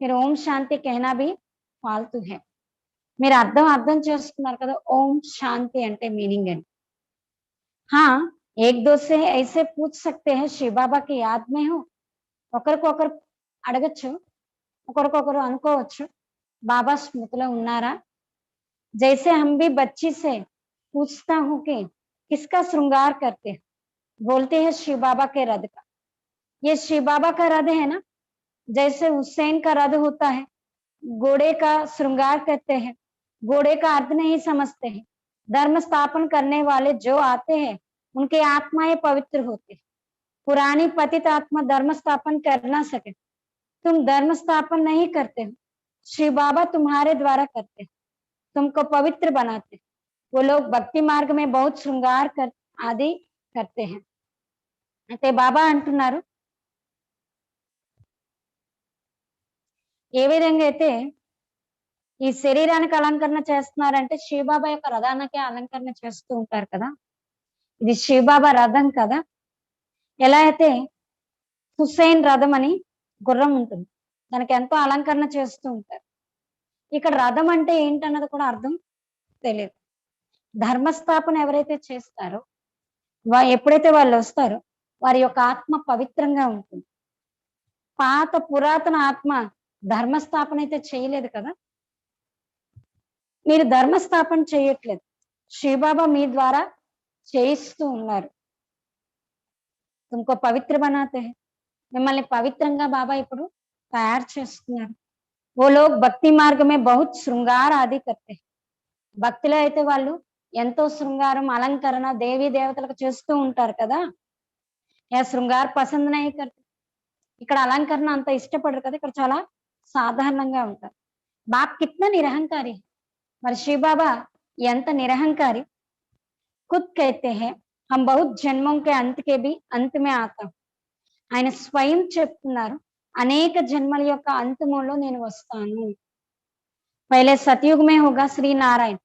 మీరు ఓం శాంతి कहना भी फालतू है. మీరు అర్థం చేస్తున్నారు కదా ఓం శాంతి అంటే మీనింగ్ అని. हाँ, एक दो से ऐसे पूछ सकते हैं शिव बाबा की याद में हो. ఒకరికొకరు అడగచ్చు, ఒకరికొకరు అనుకోవచ్చు బాబా స్మృతిలో ఉన్నారా. जैसे हम भी बच्ची से पूछता हूँ कि किसका श्रृंगार करते हैं, बोलते हैं शिव बाबा के रथ का. ये शिव बाबा का रथ है ना, जैसे हुसैन का रथ होता है, घोड़े का श्रृंगार करते हैं. घोड़े का अर्थ नहीं समझते हैं. धर्म स्थापन करने वाले जो आते हैं उनकी आत्माएं पवित्र होती है. पुरानी पतित आत्मा धर्म स्थापन कर ना सके. तुम धर्म स्थापन नहीं करते हो, श्री बाबा तुम्हारे द्वारा करते हैं, तुमको पवित्र बनाते हैं. वो लोग भक्ति मार्ग में बहुत श्रृंगार कर आदि करते हैं. అయితే బాబా అంటున్నారు ఏ విధంగా అయితే ఈ శరీరానికి అలంకరణ చేస్తున్నారంటే శివబాబా యొక్క రథానికి అలంకరణ చేస్తూ ఉంటారు కదా. ఇది శివబాబా రథం కదా. ఎలా అయితే హుస్సేన్ రథం అని గుర్రం ఉంటుంది, దానికి ఎంతో అలంకరణ చేస్తూ ఉంటారు. ఇక్కడ రథం అంటే ఏంటన్నది కూడా అర్థం తెలియదు. ధర్మస్థాపన ఎవరైతే చేస్తారో ఎప్పుడైతే వాళ్ళు వస్తారో వారి యొక్క ఆత్మ పవిత్రంగా ఉంటుంది. పాత పురాతన ఆత్మ ధర్మస్థాపన అయితే చేయలేదు కదా. మీరు ధర్మస్థాపన చేయట్లేదు, శివబాబా మీ ద్వారా చేయిస్తూ ఉన్నారు. తుమ్కో పవిత్ర బనాతే హై, మిమ్మల్ని పవిత్రంగా బాబా ఇప్పుడు తయారు చేస్తున్నారు. ఓ లోగ్ భక్తి మార్గమే బహుత్ శృంగార ఆది కర్తే. భక్తిలో అయితే వాళ్ళు ఎంతో శృంగారం అలంకరణ దేవీ దేవతలకు చేస్తూ ఉంటారు కదా. యా శృంగార్ పసంద్ నహీ కర్తే. ఇక్కడ అలంకరణ అంత ఇష్టపడరు కదా, ఇక్కడ చాలా సాధారణంగా ఉంటారు. బాప్ కిత్నా నిరహంకారి, మరి శివ బాబా ఎంత నిరహంకారి. ఖుద్ కహతే హై హమ్ బహుత్ జన్మోం కే అంత్ కే భీ అంత్ మే ఆతా. ఆయన స్వయం చెప్తున్నారు అనేక జన్మల యొక్క అంతములో నేను వస్తాను. పహలే సతయుగ్ మే హోగా శ్రీ నారాయణ,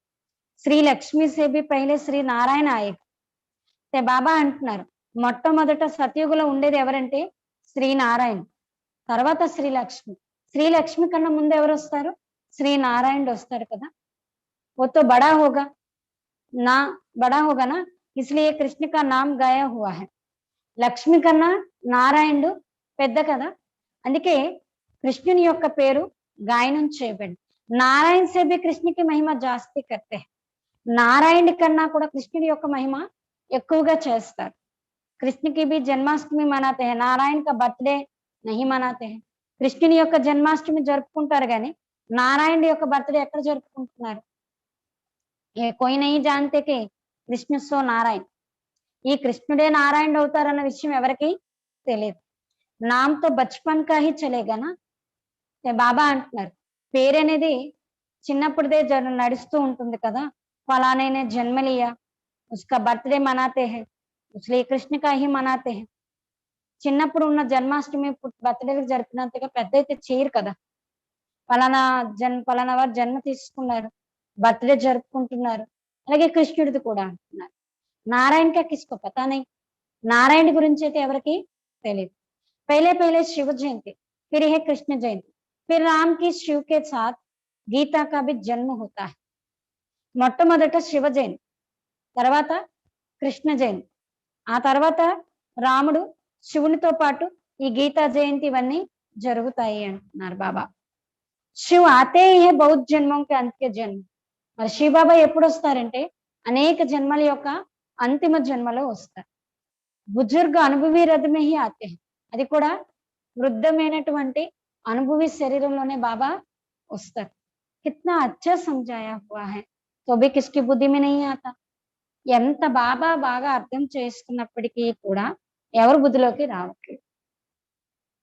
శ్రీ లక్ష్మి సే భీ పహలే శ్రీ నారాయణ ఆయేగా. బాబా అంటున్నారు మొట్టమొదట సతయుగులో ఉండేది ఎవరంటే శ్రీ నారాయణ, తర్వాత శ్రీ లక్ష్మి. శ్రీ లక్ష్మి కన్నా ముందు ఎవరు వస్తారు, శ్రీ నారాయణుడు వస్తారు కదా. वो तो बड़ा होगा ना, बड़ा होगा ना, इसलिए कृष्ण का नाम गाया हुआ है. లక్ష్మి కన్నా నారాయణుడు పెద్ద కదా, అందుకే కృష్ణుని యొక్క పేరు గాయనం చేయబడింది. నారాయణ సే భీ కృష్ణకి మహిమ జాస్తి కర్తే హై. నారాయణుడి కన్నా కూడా కృష్ణుడి యొక్క మహిమ ఎక్కువగా చేస్తారు. కృష్ణకి భీ జన్మాష్టమి మనాతే హై, నారాయణ కా బర్త్డే నహీ మనాతే హై. కృష్ణుని యొక్క జన్మాష్టమి జరుపుకుంటారు గాని నారాయణుడి యొక్క బర్త్డే ఎక్కడ జరుపుకుంటున్నారు? ఏ కోయి నహీ జాన్తే కి కృష్ణ సో నారాయణ. ఈ కృష్ణుడే నారాయణుడు అవుతారన్న విషయం ఎవరికి తెలియదు. నామ్తో బచ్పన్ కా హీ చలేగా నా. బాబా అంటున్నారు పేరనేది చిన్నప్పుడుదే నడుస్తూ ఉంటుంది కదా. ఫలానా జన్మ లియా, ఉస్కా బర్త్డే మనాతే హై, శ్రీ కృష్ణ కా హీ మనాతే హై. చిన్నప్పుడు ఉన్న జన్మాష్టమి బర్త్డేలు జరిపినంతగా పెద్ద అయితే చేయరు కదా. ఫలానా వారు జన్మ తీసుకున్నారు, బర్త్డే జరుపుకుంటున్నారు. అలాగే కృష్ణుడిది కూడా అంటున్నారు. నారాయణ కా కిస్కో పతా నహీ. నారాయణ గురించి అయితే ఎవరికి తెలియదు. पहले पहले शिव जयंती, फिर है कृष्ण जयंती, फिर राम की शिव के साथ गीता का भी जन्म होता है. మొట్టమొదట శివ జయంతి, తర్వాత కృష్ణ జయంతి, ఆ తర్వాత రాముడు శివునితో పాటు ఈ గీతా జయంతి ఇవన్నీ జరుగుతాయి అంటున్నారు బాబా. శివ్ ఆతే హే బౌద్ధ జన్మంకి అంత్య జన్మ. మరి శివ బాబా ఎప్పుడు వస్తారంటే అనేక జన్మల యొక్క అంతిమ జన్మలో వస్తారు. బుజుర్గ అనుభవి రథమే హి ఆతే హై. అది కూడా వృద్ధమైనటువంటి అనుభవి శరీరంలోనే బాబా వస్తారు. కిత్నా అచ్చా సమझाया हुआ है तो भी किसकी बुद्धि में नहीं आता. ఎంత బాబా బాగా అర్థం చేసుకున్నప్పటికీ కూడా ఎవరి బుద్ధిలోకి రావట్లేదు.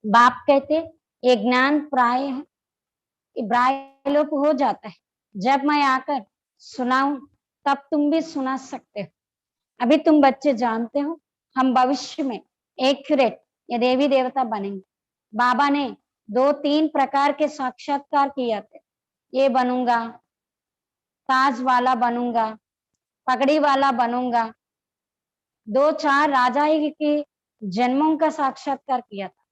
बाप कहते ये ज्ञान प्रायलोप हो जाता है, जब मैं आकर सुनाऊं तब तुम भी सुना सकते हो. अभी तुम बच्चे जानते हो हम भविष्य में एक्यूरेट ये देवी देवता बनेंगे. बाबा ने 2-3 प्रकार के साक्षात्कार किया थे. ये बनूंगा, ताज वाला बनूंगा, पगड़ी वाला बनूंगा. 2-4 राजा के जन्मों का साक्षात्कार किया था.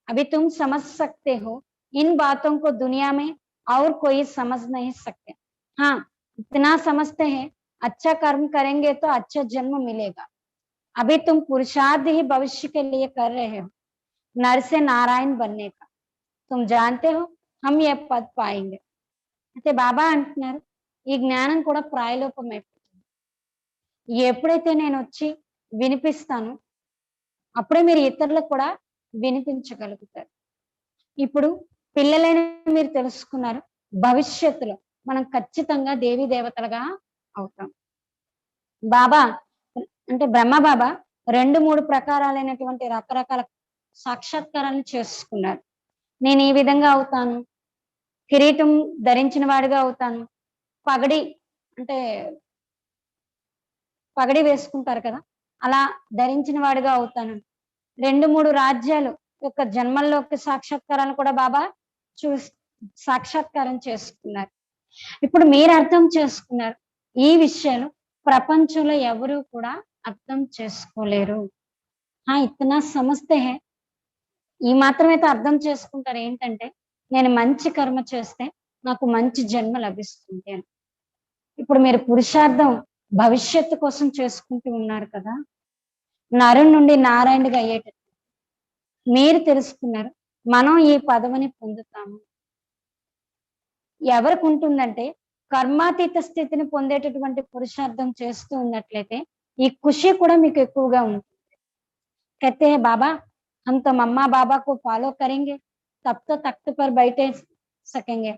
अभी तुम समझ सकते हो इन बातों को दुनिया में और कोई समझ नहीं सकते. हाँ, इतना समझते हैं अच्छा कर्म करेंगे तो अच्छा जन्म मिलेगा. अभी तुम पुरुषार्थ ही भविष्य के लिए कर रहे हो, नर से नारायण बनने का. तुम जानते हो हम ये पद पाएंगे. అయితే బాబా అంటున్నారు ఈ జ్ఞానం కూడా ప్రాయలోపం అయిపోతుంది. ఎప్పుడైతే నేను వచ్చి వినిపిస్తానో అప్పుడే మీరు ఇతరులకు కూడా వినిపించగలుగుతారు. ఇప్పుడు పిల్లలైన మీరు తెలుసుకున్నారు, భవిష్యత్తులో మనం ఖచ్చితంగా దేవీ దేవతలుగా అవుతాం. బాబా అంటే బ్రహ్మ బాబా 2-3 ప్రకారాలైనటువంటి రకరకాల సాక్షాత్కారాలను చేసుకున్నారు. నేను ఈ విధంగా అవుతాను, కిరీటం ధరించిన వాడిగా అవుతాను, పగడి అంటే పగడి వేసుకుంటారు కదా, అలా ధరించిన వాడిగా అవుతాను. 2-3 రాజ్యాలు యొక్క జన్మల్లోకి సాక్షాత్కారాన్ని కూడా బాబా సాక్షాత్కారం చేసుకున్నారు. ఇప్పుడు మీరు అర్థం చేసుకున్నారు. ఈ విషయాలు ప్రపంచంలో ఎవరు కూడా అర్థం చేసుకోలేరు. ఇతనా సమస్తే హై, ఈ మాత్రమైతే అర్థం చేసుకుంటారు. ఏంటంటే నేను మంచి కర్మ చేస్తే నాకు మంచి జన్మ లభిస్తుంది అని. ఇప్పుడు మీరు పురుషార్థం భవిష్యత్తు కోసం చేసుకుంటూ ఉన్నారు కదా, నరుని నుండి నారాయణుడిగా అయ్యేటట్టు మీరు తెలుసుకున్నారు. మనం ఈ పదవిని పొందుతాము. ఎవరికి ఉంటుందంటే కర్మాతీత స్థితిని పొందేటటువంటి పురుషార్థం చేస్తూ ఉన్నట్లయితే ఈ ఖుషి కూడా మీకు ఎక్కువగా ఉంటుంది. कहते हैं बाबा हम तो मम्मा बाबा को फॉलो करेंगे तब तो तख्त पर बैठे सकेंगे.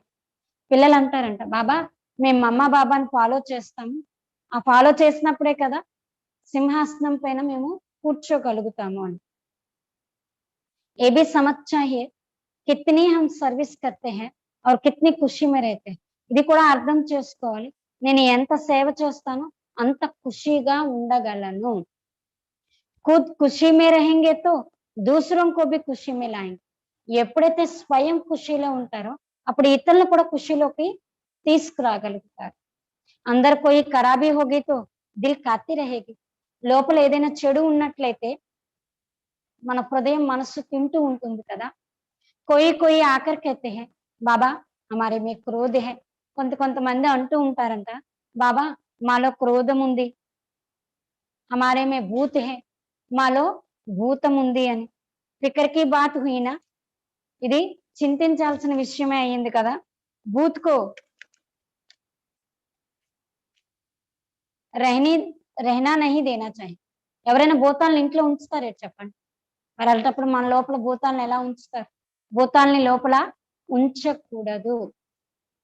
పిల్లలు అంటారంట, బాబా మేము మమ్మ బాబాని ఫాలో చేస్తాము, ఆ ఫాలో చేసినప్పుడే కదా సింహాసనం పైన మేము కూర్చోగలుగుతాము అని. ఏ भी समझ चाहिए कितनी हम सर्विस करते हैं और कितनी खुशी में रहते हैं. ఇది కూడా అర్థం చేసుకోవాలి. నేను ఎంత సేవ చేస్తానో అంత ఖుషీగా ఉండగలను. खुद खुशी में रहेंगे तो दूसरों को भी खुशी में लाएंगे. ఎప్పుడైతే స్వయం ఖుషీలో ఉంటారో అప్పుడు ఇతరులను కూడా ఖుషీలోకి తీసుకురాగలుగుతారు. అందరు కోయి ఖరాబీ హోగి తో దిల్ కాతి రహేగి. లోపల ఏదైనా చెడు ఉన్నట్లయితే మన హృదయం మనస్సు తింటూ ఉంటుంది కదా. కోయి ఆకర్ कहते हैं బాబా हमारे में क्रोध है. కొంతమంది అంటూ ఉంటారంట, బాబా మాలో క్రోధం ఉంది, हमारे में भूत है, మాలో భూతం ఉంది అని. ఫికర్కి బాత్ హుయినా, ఇది చింతించాల్సిన విషయమే అయ్యింది కదా. భూత్కో रहना नहीं देना चाहिए. ఎవరైనా భూతాలను ఇంట్లో ఉంచుతారే చెప్పండి? మరి అలాంటప్పుడు మన లోపల భూతాలను ఎలా ఉంచుతారు? భూతాల్ని లోపల ఉంచకూడదు.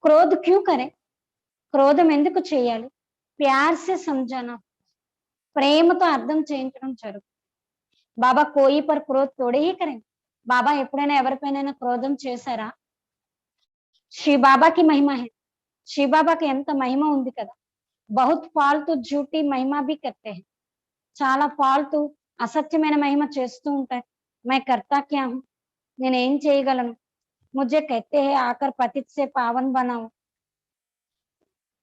క్రోధ్ క్యూ కరే, క్రోధం ఎందుకు చేయాలి? ప్యార్ సే సంజానా, ప్రేమతో అర్థం చేయించడం జరుగుతుంది. బాబా కోయి పర్ క్రోధ్ తోడే హీ కరెంగే. బాబా ఎప్పుడైనా ఎవరిపైనైనా క్రోధం చేశారా? శివ బాబాకి మహిమ హై. శివ బాబాకి ఎంత మహిమ ఉంది కదా! బహుత్ ఫాల్తూ झूठी మహిమ భీ కర్తే హై. చాలా ఫాల్తూ అసత్యమైన మహిమ చేస్తూ ఉంటారు. మై కర్తా క్యా హూ, నేనేం చేయగలను? ముझे कहते हैं आकर पतित से पावन बनाओ,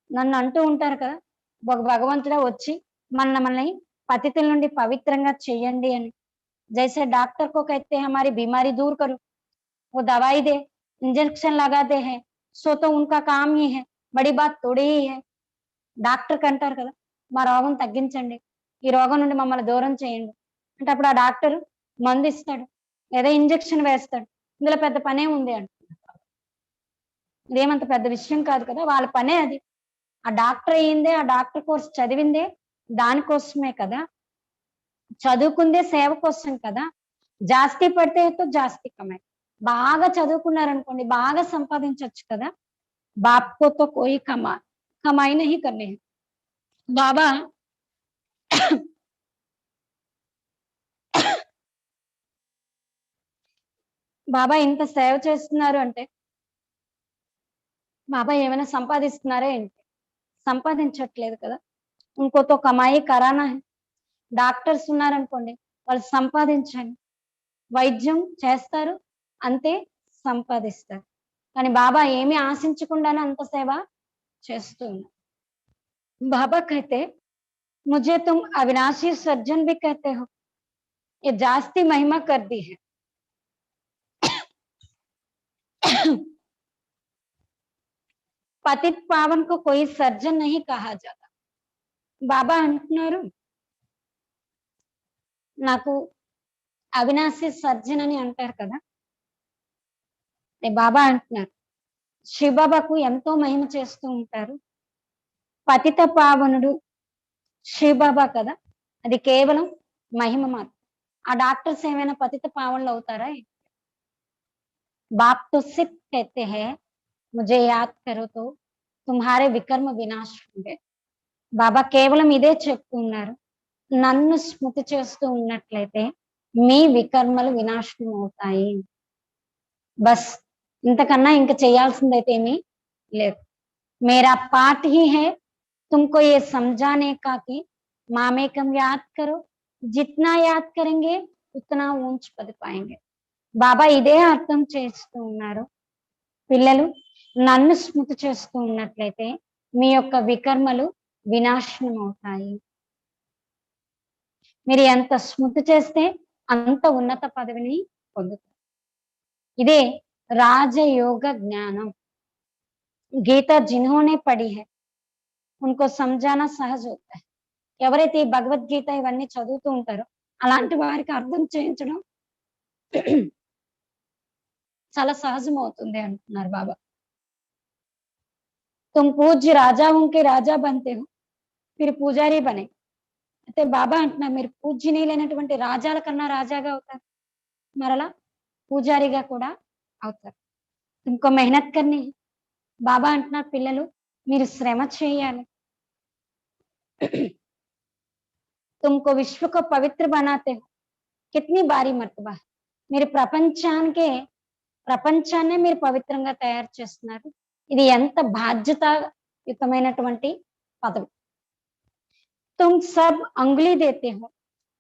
నన్ను అంటూ ఉంటారు కదా, భగవంతుడే వచ్చి మనల్ని పతితుల నుండి పవిత్రంగా చెయ్యండి అని. जैसे डॉक्टर को कहते हैं हमारी बीमारी दूर करो, वो दवाई दे, इंजेक्शन लगाते हैं, सो तो उनका काम ही है, बड़ी बात थोड़ी ही है. డాక్టర్‌కి అంటారు కదా, మా రోగం తగ్గించండి, ఈ రోగం నుండి మమ్మల్ని దూరం చేయండి అంటే అప్పుడు ఆ డాక్టర్ మందు ఇస్తాడు లేదా ఇంజెక్షన్ వేస్తాడు. ఇందులో పెద్ద పనేముంది అంటున్నారు. ఇదేమంత పెద్ద విషయం కాదు కదా, వాళ్ళ పనే అది. ఆ డాక్టర్ అయ్యిందే, ఆ డాక్టర్ కోర్స్ చదివిందే దానికోసమే కదా, చదువుకుందే సేవ కోసం కదా. జాస్తి పడితే తో జాస్తి కమాయి, బాగా చదువుకున్నారనుకోండి బాగా సంపాదించొచ్చు కదా. బాప్‌కో తో కోయి కమాయి నహీ కర్నీ హై. బాబా బాబా ఇంత సేవ చేస్తున్నారు అంటే బాబా ఏమైనా సంపాదిస్తున్నారా ఏంటి? సంపాదించట్లేదు కదా. ఇంకోతో కమాయి కరానా హై. డాక్టర్స్ ఉన్నారనుకోండి, వాళ్ళు సంపాదించండి, వైద్యం చేస్తారు, అంతే సంపాదిస్తారు. కానీ బాబా ఏమి ఆశించకుండానే అంత సేవ చేస్తూ ఉన్నారు. బాబా कहते मुझे तुम अविनाशी सर्जन भी कहते हो, ये जास्ती महिमा कर दी है. పతిత్ పావన్ को कोई सर्जन नहीं कहा जाता. బాబా అంటున్నారు నాకు అవినాశి సర్జన్ అని అంటారు కదా. బాబా అంటున్నారు శివబాబాకు ఎంతో మహిమ చేస్తూ ఉంటారు. పతిత పావనుడు శివబాబా కదా, అది కేవలం మహిమ మాత్రం. ఆ డాక్టర్స్ ఏమైనా పతిత పావనులు అవుతారా? बाप तो सिर्फ कहते हैं मुझे याद करो तो तुम्हारे వికర్మ వినాశ होंगे. బాబా కేవలం ఇదే చెప్తున్నారు, నన్ను స్మృతి చేస్తూ ఉన్నట్లయితే మీ వికర్మలు వినాశనం అవుతాయి. బస్, ఇంతకన్నా ఇంక చేయాల్సిందైతే ఏమీ లేదు. मेरा पाठ ही है तुमको ये समझाने का कि मामेकम याद करो, जितना याद करेंगे उतना ऊंच पद पाएंगे. బాబా ఇదే అర్థం చేస్తూ ఉన్నారు, పిల్లలు నన్ను స్మృతి చేస్తూ ఉన్నట్లయితే మీ యొక్క వికర్మలు వినాశనం అవుతాయి. మీరు ఎంత స్మృతి చేస్తే అంత ఉన్నత పదవిని పొందుతారు. ఇదే రాజయోగ జ్ఞానం. గీత జిన్హోనే పడి హై ఉनको समझाना सहज होता है. ఎవరైతే ఈ భగవద్గీత ఇవన్నీ చదువుతూ ఉంటారో అలాంటి వారికి అర్థం చేయించడం చాలా సహజం అవుతుంది అంటున్నారు బాబా. तुम पूज्य राजाओं के राजा बनते हो फिर पुजारी बने. అయితే బాబా అంటున్నారు మీరు పూజ్యనీయులైనటువంటి రాజాల కన్నా రాజాగా అవుతారు, మరలా పూజారిగా కూడా అవుతారు. ఇంకో మెహనత్ కర్నీ. బాబా అంటున్నారు పిల్లలు మీరు శ్రమ చేయాలి. तुमको विश्व को पवित्र बनाते हो, कितनी बारी मर्तबा. మీరు ప్రపంచాన్నే మీరు పవిత్రంగా తయారు చేస్తున్నారు. ఇది ఎంత బాధ్యతాయుతమైనటువంటి పదవి. तुम सब अंगुली देते हो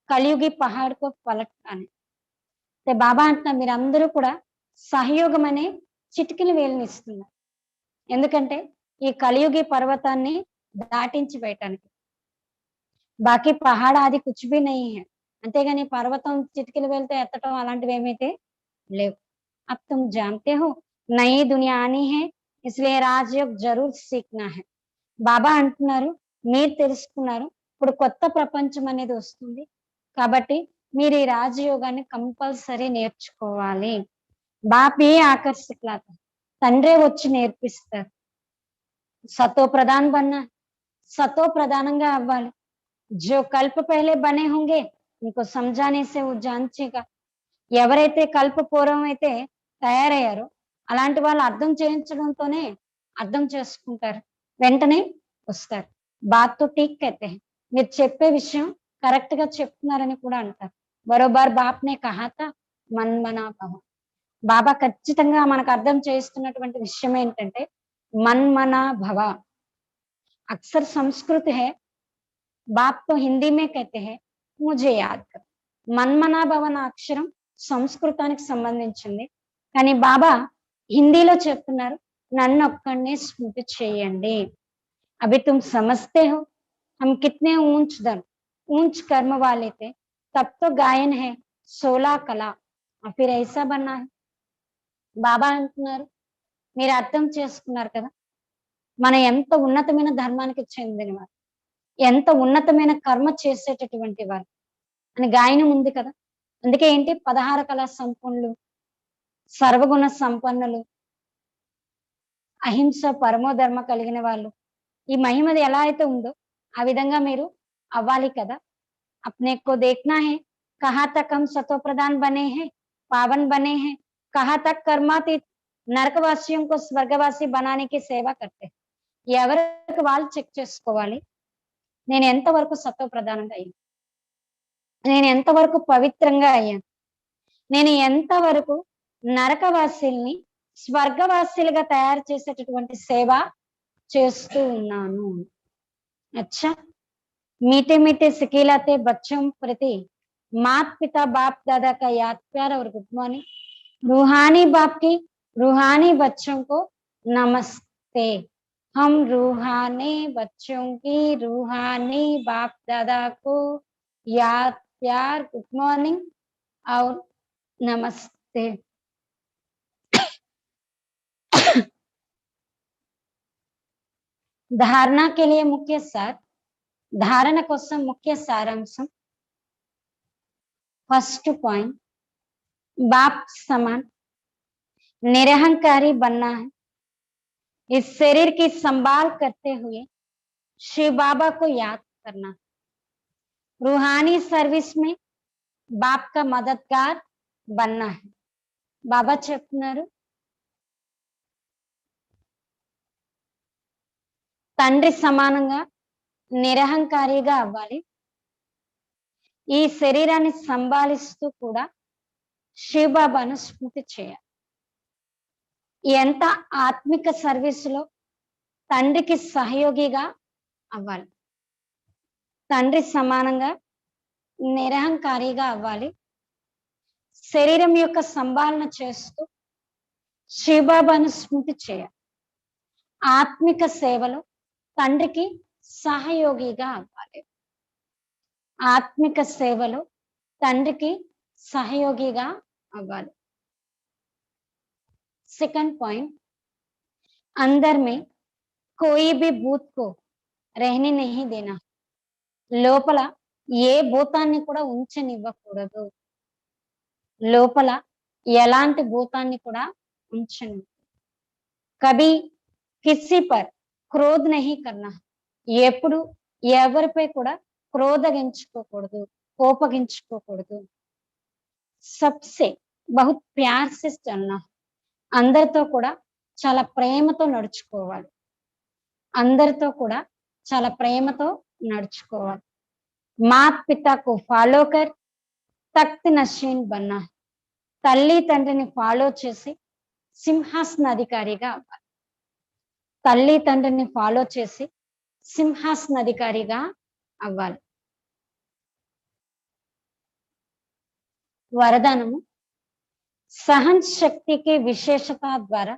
కలియుగి పహాడ్ కో పలటానే. బాబా అంటున్నారు మీరందరూ కూడా సహయోగం అనే చిటికిన వేలుని ఇస్తున్నారు. ఎందుకంటే ఈ కలియుగి పర్వతాన్ని దాటించి వేయటానికి. బాకీ పహాడ్ ఆది కుచ్ భీ నహీ హై. అంతేగాని పర్వతం చిటికిన వేలుతో ఎత్తటం అలాంటివి ఏమైతే లేవు. अब तुम जानते हो नई दुनिया आनी है इसलिए राजयोग जरूर सीखना है. బాబా అంటున్నారు మీరు తెలుసుకున్నారు ఇప్పుడు కొత్త ప్రపంచం అనేది వస్తుంది కాబట్టి మీరు ఈ రాజయోగాన్ని కంపల్సరీ నేర్చుకోవాలి. బాపే ఆకర్షికులాత, తండ్రే వచ్చి నేర్పిస్తారు. సతో ప్రధాన్ బన్నా, సతో ప్రధానంగా అవ్వాలి. जो कल्प पहले बने होंगे उनको समझाने से वो जांचेगा. ఎవరైతే కల్ప పూర్వం అయితే తయారయ్యారో అలాంటి వాళ్ళు అర్థం చేయించడంతోనే అర్థం చేసుకుంటారు. వెంటనే వస్తారు. బాత్ తో ఠీక్ కహతే హై. మీరు చెప్పే విషయం కరెక్ట్‌గా చెప్తున్నారని కూడా అంటారు. బరోబర్ బాప్ నే కహా థా మన్ మనా భవ. బాబా ఖచ్చితంగా మనకు అర్థం చేస్తున్నటువంటి విషయం ఏంటంటే మన్మనా భవ. అక్సర్ సంస్కృత్ హై. బాప్ తో హిందీ మే కహతే హై ముझे యాద్ కర్. మన్మనా భవ అన్న అక్షరం సంస్కృతానికి సంబంధించింది. కానీ బాబా హిందీలో చెప్తున్నారు నన్నొక్కడినే స్మృతి చేయండి. अभी तुम समझते हो हम कितने ऊंच कर्म वाले थे तब तो गायन है 16 कला और फिर ऐसा बनना है. బాబా అంటున్నారు మీరు అర్థం చేసుకున్నారు కదా మనం ఎంత ఉన్నతమైన ధర్మానికి చెందినవారు, ఎంత ఉన్నతమైన కర్మ చేసేటటువంటి వారు అని గాయనం ఉంది కదా. అందుకే ఏంటి 16 కళా సంపన్నులు, సర్వగుణ సంపన్నులు, అహింస పరమోధర్మ కలిగిన వాళ్ళు. ఈ మహిమది ఎలా అయితే ఉందో ఆ విధంగా మీరు అవ్వాలి కదా. अपने को देखना है कहाँ तक हम सतो प्रधान बने हैं, पावन बने हैं, कहाँ तक कर्मातीत నరకవాస్యం को స్వర్గవాసి बनाने की సేవ करते. ఎవరికి వాళ్ళు చెక్ చేసుకోవాలి. నేను ఎంతవరకు సత్వ ప్రధానంగా అయ్యాను, నేను ఎంతవరకు పవిత్రంగా అయ్యాను, నేను ఎంతవరకు నరకవాసిల్ని స్వర్గవాసిలుగా తయారు చేసేటటువంటి సేవ చేస్తూ ఉన్నాను. అచ్చా मीठे मीठे सिखिलाते बच्चों प्रति मात पिता बाप दादा का याद प्यार और गुड मॉर्निंग. रूहानी बाप की रूहानी बच्चों को नमस्ते. हम रूहानी बच्चों की रूहानी बाप दादा को याद प्यार गुड मॉर्निंग और नमस्ते. धारणा के लिए मुख्य सार, ధారణ కోసం ముఖ్య సారాంశం. फर्स्ट पॉइंट बाप समान निरहंकारी बनना है. इस शरीर की संभाल करते हुए शिव बाबा को याद करना. रूहानी सर्विस में बाप का मददगार बनना है. बाबा చెప్తున్నారు తండ్రి సమానంగా నిరహంకారిగా అవ్వాలి. ఈ శరీరాన్ని సంభాలిస్తూ కూడా శివబాబాను స్మృతి చేయాలి. ఎంత ఆత్మిక సర్వీసులో తండ్రికి సహయోగిగా అవ్వాలి. తండ్రి సమానంగా నిరహంకారిగా అవ్వాలి. శరీరం యొక్క సంభాలన చేస్తూ శివబాబాను స్మృతి చేయాలి. ఆత్మిక సేవలో తండ్రికి సహయోగిగా అవ్వాలి. ఆత్మిక సేవలో తండ్రికి సహయోగిగా అవ్వాలి. सेकंड पॉइंट अंदर में कोई भी भूत को रहने नहीं देना. లోపల ఏ భూతాన్ని కూడా ఉంచనివ్వకూడదు. లోపల ఎలాంటి భూతాన్ని కూడా ఉంచని. కభీ కిసి పర్ క్రోధ్ నహీ కర్నా. ఎప్పుడు ఎవరిపై కూడా క్రోధగించుకోకూడదు, కోపగించుకోకూడదు. సబ్సే బహుత్ ప్యార్ సే చల్నా. అందరితో కూడా చాలా ప్రేమతో నడుచుకోవాలి. అందరితో కూడా చాలా ప్రేమతో నడుచుకోవాలి. మాత్ పితాకు ఫాలో కర్ తఖ్త్ నషీన్ బన్నా. తల్లి తండ్రిని ఫాలో చేసి సింహాసనాధికారిగా అవ్వాలి. తల్లి తండ్రిని ఫాలో చేసి సింహాసనాధికారిగా అవ్వాలి. वरदानము सहन शक्ति की विशेषता द्वारा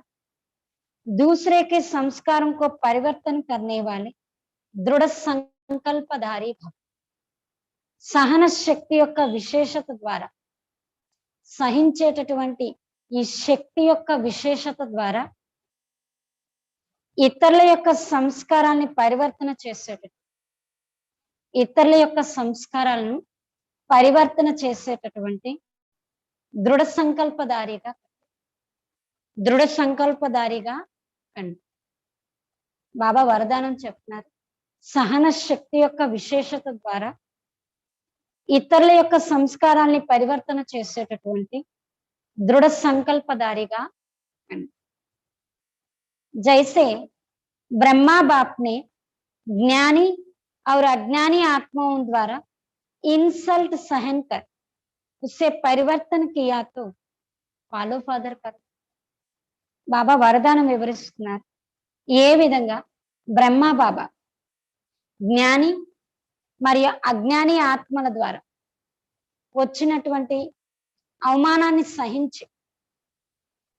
दूसरे के संस्कारों को परिवर्तन करने वाले दृढ़ संकल्पधारी भव. సహన శక్తి యొక్క విశేషత ద్వారా, సహించేటటువంటి ఈ శక్తి యొక్క విశేషత ద్వారా ఇతరుల యొక్క సంస్కారాన్ని పరివర్తన ఇతరుల యొక్క సంస్కారాలను పరివర్తన చేసేటటువంటి దృఢ సంకల్పదారిగా కండి. బాబా వరదానం చెప్తున్నారు సహన శక్తి యొక్క విశేషత ద్వారా ఇతరుల యొక్క సంస్కారాన్ని పరివర్తన చేసేటటువంటి दृढ़ संकल्पधारीगा जैसे ब्रह्मा बाप ने ज्ञानी और अज्ञानी आत्माओं द्वारा इंसल्ट सहन कर उससे परिवर्तन किया तो ఫాలో ఫాదర్ కర్ బాబా వరదానం వివరిస్తున్నారు. ఏ విధంగా బ్రహ్మ బాబా జ్ఞాని మరియు అజ్ఞాని ఆత్మల ద్వారా వచ్చినటువంటి అవమానాన్ని సహించి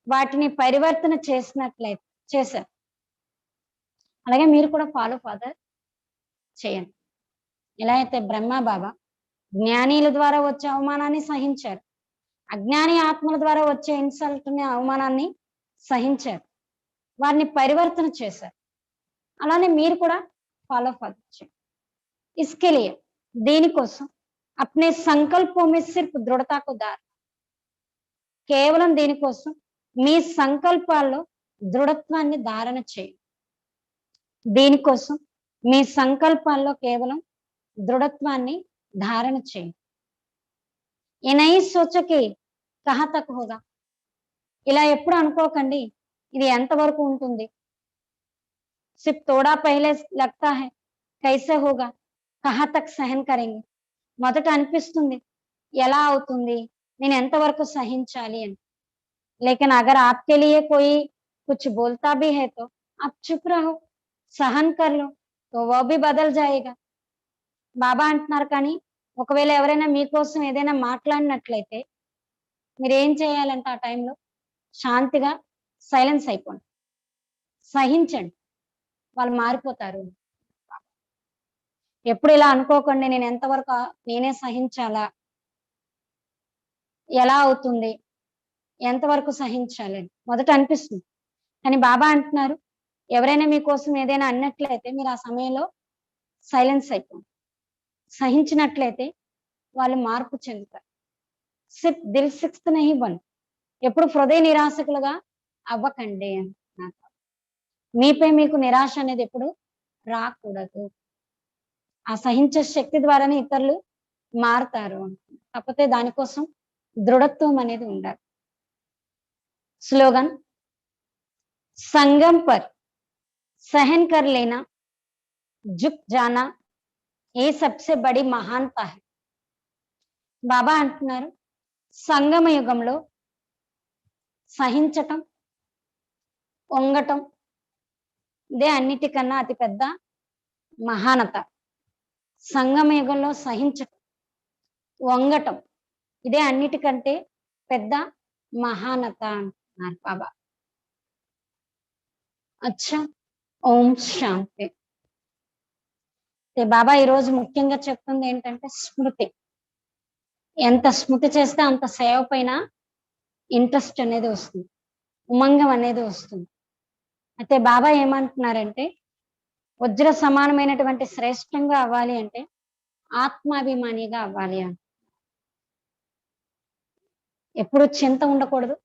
వాటిని పరివర్తన చేసినట్లయితే చేశారు. అలాగే మీరు కూడా ఫాలో ఫాదర్ చేయండి. ఎలా అయితే బ్రహ్మ బాబా జ్ఞానీల ద్వారా వచ్చే అవమానాన్ని సహించారు, అజ్ఞాని ఆత్మల ద్వారా వచ్చే ఇన్సల్ట్ని అవమానాన్ని సహించారు, వారిని పరివర్తన చేశారు. అలానే మీరు కూడా ఫాలో ఫాదర్ చేయండి. इसके लिए దీనికోసం अपने संकल्पों में सिर्फ दृढ़ता को धारण, కేవలం దీనికోసం మీ సంకల్పాల్లో దృఢత్వాన్ని ధారణ చేయండి. దీనికోసం మీ సంకల్పాల్లో కేవలం దృఢత్వాన్ని ధారణ చేయండి. ये नहीं सोचो कि कहाँ तक होगा, ఇలా ఎప్పుడు అనుకోకండి ఇది ఎంతవరకు ఉంటుంది. सिर्फ थोड़ा पहले लगता है कैसे होगा, कहाँ तक सहन करेंगे, మొదట అనిపిస్తుంది ఎలా అవుతుంది, నేను ఎంతవరకు సహించాలి అని. लेकिन अगर आपके लिए कोई कुछ बोलता भी है तो आप चुप रहो, सहन कर लो, तो वो भी बदल जाएगा. బాబా అంటున్నారు కానీ ఒకవేళ ఎవరైనా మీకోసం ఏదైనా మాట్లాడినట్లయితే మీరేం చేయాలంటే ఆ టైంలో శాంతిగా సైలెన్స్ అయిపోండి, సహించండి, వాళ్ళు మారిపోతారు. ఎప్పుడు ఇలా అనుకోకండి నేను ఎంతవరకు నేనే సహించాలా, ఎలా అవుతుంది, ఎంతవరకు సహించాలి అని మొదట అనిపిస్తుంది. కానీ బాబా అంటున్నారు ఎవరైనా మీకోసం ఏదైనా అన్నట్లయితే మీరు ఆ సమయంలో సైలెన్స్ అయిపోండి, సహించినట్లయితే వాళ్ళు మార్పు చెందుతారు. సిర్ఫ్ దిల్ సిక్స్త్ నహీ బన్, ఎప్పుడు హృదయ నిరాశకులుగా అవ్వకండి అంటున్నారు. మీపై మీకు నిరాశ అనేది ఎప్పుడు రాకూడదు. ఆ సహించే శక్తి ద్వారానే ఇతరులు మారుతారు. కాకపోతే దానికోసం దృఢత్వం అనేది ఉండాలి. స్లోగన్ संगम पर सहन कर लेना, झुक जाना, ये सबसे बड़ी महानता है. బాబా అంటున్నారు సంగమ యుగంలో సహించటం, వంగటం ఇదే అన్నిటికన్నా అతిపెద్ద మహానత. సంగమ యుగంలో సహించటం, వంగటం ఇదే అన్నిటికంటే పెద్ద మహానత అంటున్నారు బాబా. అచ్చా, ఓం శాంతి. బాబా ఈరోజు ముఖ్యంగా చెప్తుంది ఏంటంటే స్మృతి. ఎంత స్మృతి చేస్తే అంత సేవ పైన ఇంట్రెస్ట్ అనేది వస్తుంది, ఉమంగం అనేది వస్తుంది. అయితే బాబా ఏమంటున్నారంటే వజ్ర సమానమైనటువంటి శ్రేష్టంగా అవ్వాలి అంటే ఆత్మాభిమానిగా అవ్వాలి అని. ఎప్పుడు చింత ఉండకూడదు,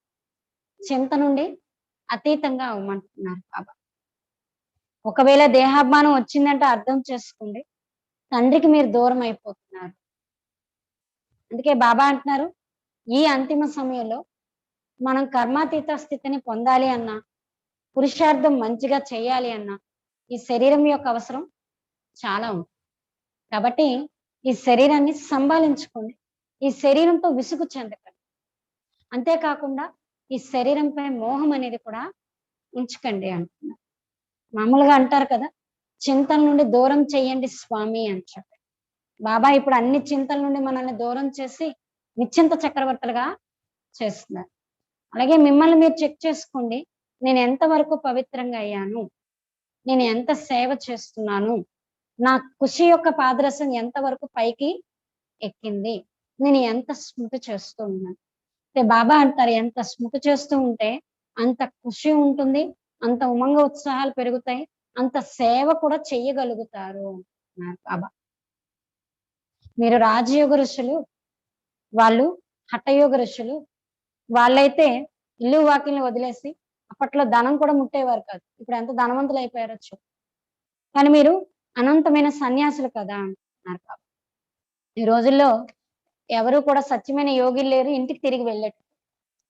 చింత నుండి అతీతంగా అవ్వమంటున్నారు బాబా. ఒకవేళ దేహాభిమానం వచ్చిందంటే అర్థం చేసుకోండి తండ్రికి మీరు దూరం అయిపోతున్నారు. అందుకే బాబా అంటున్నారు ఈ అంతిమ సమయంలో మనం కర్మాతీత స్థితిని పొందాలి అన్నా, పురుషార్థం మంచిగా చేయాలి అన్నా ఈ శరీరం యొక్క అవసరం చాలా ఉంది. కాబట్టి ఈ శరీరాన్ని సంభాళించుకోండి, ఈ శరీరంతో విసుగు చెందకండి. అంతేకాకుండా ఈ శరీరంపై మోహం అనేది కూడా ఉంచుకండి అంటున్నారు. మామూలుగా అంటారు కదా చింతల నుండి దూరం చెయ్యండి స్వామి అని చెప్పి. బాబా ఇప్పుడు అన్ని చింతల నుండి మనల్ని దూరం చేసి నిశ్చింత చక్రవర్తులుగా చేస్తున్నారు. అలాగే మిమ్మల్ని మీరు చెక్ చేసుకోండి, నేను ఎంతవరకు పవిత్రంగా అయ్యాను, నేను ఎంత సేవ చేస్తున్నాను, నా ఖుషి యొక్క పాదరసం ఎంతవరకు పైకి ఎక్కింది, నేను ఎంత స్మృతి చేస్తూ ఉన్నాను. బాబా అంటారు ఎంత స్మృతి చేస్తూ ఉంటే అంత ఖుషి ఉంటుంది, అంత ఉమంగ ఉత్సాహాలు పెరుగుతాయి, అంత సేవ కూడా చెయ్యగలుగుతారు అన్నారు బాబా. మీరు రాజయోగ ఋషులు, వాళ్ళు హఠయోగ ఋషులు, వాళ్ళైతే ఇల్లు వాకిల్ని వదిలేసి అప్పట్లో ధనం కూడా ముట్టేవారు కాదు, ఇప్పుడు ఎంత ధనవంతులు అయిపోయారొచ్చు. కానీ మీరు అనంతమైన సన్యాసులు కదా అన్నారు బాబా. ఈ రోజుల్లో ఎవరు కూడా సత్యమైన యోగి లేరు, ఇంటికి తిరిగి వెళ్ళట్టు.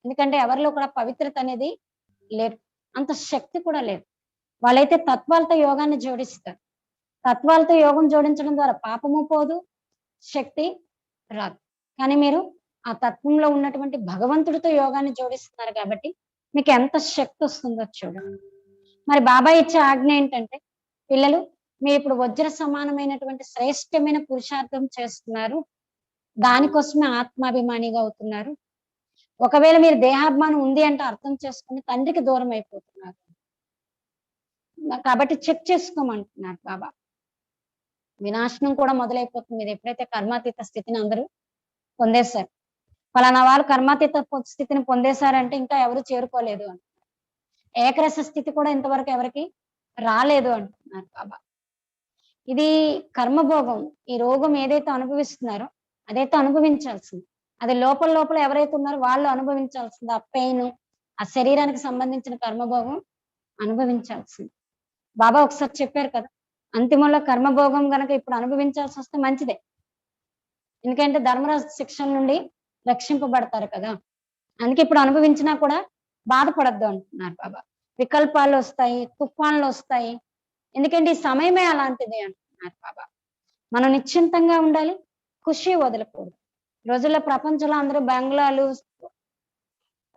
ఎందుకంటే ఎవరిలో కూడా పవిత్రత అనేది లేదు. అంత శక్తి కూడా లేదు. వాళ్ళైతే తత్వాలతో యోగాన్ని జోడిస్తారు. తత్వాలతో యోగం జోడించడం ద్వారా పాపము పోదు, శక్తి రాదు. కానీ మీరు ఆ తత్వంలో ఉన్నటువంటి భగవంతుడితో యోగాన్ని జోడిస్తున్నారు కాబట్టి మీకు ఎంత శక్తి వస్తుందో చూడండి. మరి బాబా ఇచ్చే ఆజ్ఞ ఏంటంటే, పిల్లలు మీరిప్పుడు వజ్ర సమానమైనటువంటి శ్రేష్టమైన పురుషార్థం చేస్తున్నారు. దానికోసమే ఆత్మాభిమానిగా అవుతున్నారు. ఒకవేళ మీరు దేహాభిమానం ఉంది అంటే అర్థం చేసుకొని తండ్రికి దూరం అయిపోతున్నారు. కాబట్టి చెక్ చేసుకోమంటున్నారు బాబా. వినాశనం కూడా మొదలైపోతుంది. మీరు ఎప్పుడైతే కర్మాతీత స్థితిని అందరూ పొందేశారు. ఫలానా వాళ్ళు కర్మాతీత స్థితిని పొందేశారంటే ఇంకా ఎవరు చేరుకోలేదు అని. ఏకరస స్థితి కూడా ఇంతవరకు ఎవరికి రాలేదు అంటున్నారు బాబా. ఇది కర్మభోగం. ఈ రోగం ఏదైతే అనుభవిస్తున్నారో అదైతే అనుభవించాల్సింది. అది లోపల లోపల ఎవరైతే ఉన్నారో వాళ్ళు అనుభవించాల్సింది. ఆ పెయిన్, ఆ శరీరానికి సంబంధించిన కర్మభోగం అనుభవించాల్సింది. బాబా ఒకసారి చెప్పారు కదా, అంతిమంలో కర్మభోగం గనక ఇప్పుడు అనుభవించాల్సి వస్తే మంచిదే. ఎందుకంటే ధర్మరాజు శిక్షల నుండి రక్షింపబడతారు కదా. అందుకే ఇప్పుడు అనుభవించినా కూడా బాధపడద్దు అంటున్నారు బాబా. వికల్పాలు వస్తాయి, తుఫాన్లు వస్తాయి. ఎందుకంటే ఈ సమయమే అలాంటిది అంటున్నారు బాబా. మనం నిశ్చింతంగా ఉండాలి, ఖుషి వదలకూడదు. రోజుల్లో ప్రపంచంలో అందరూ బంగ్లాలు,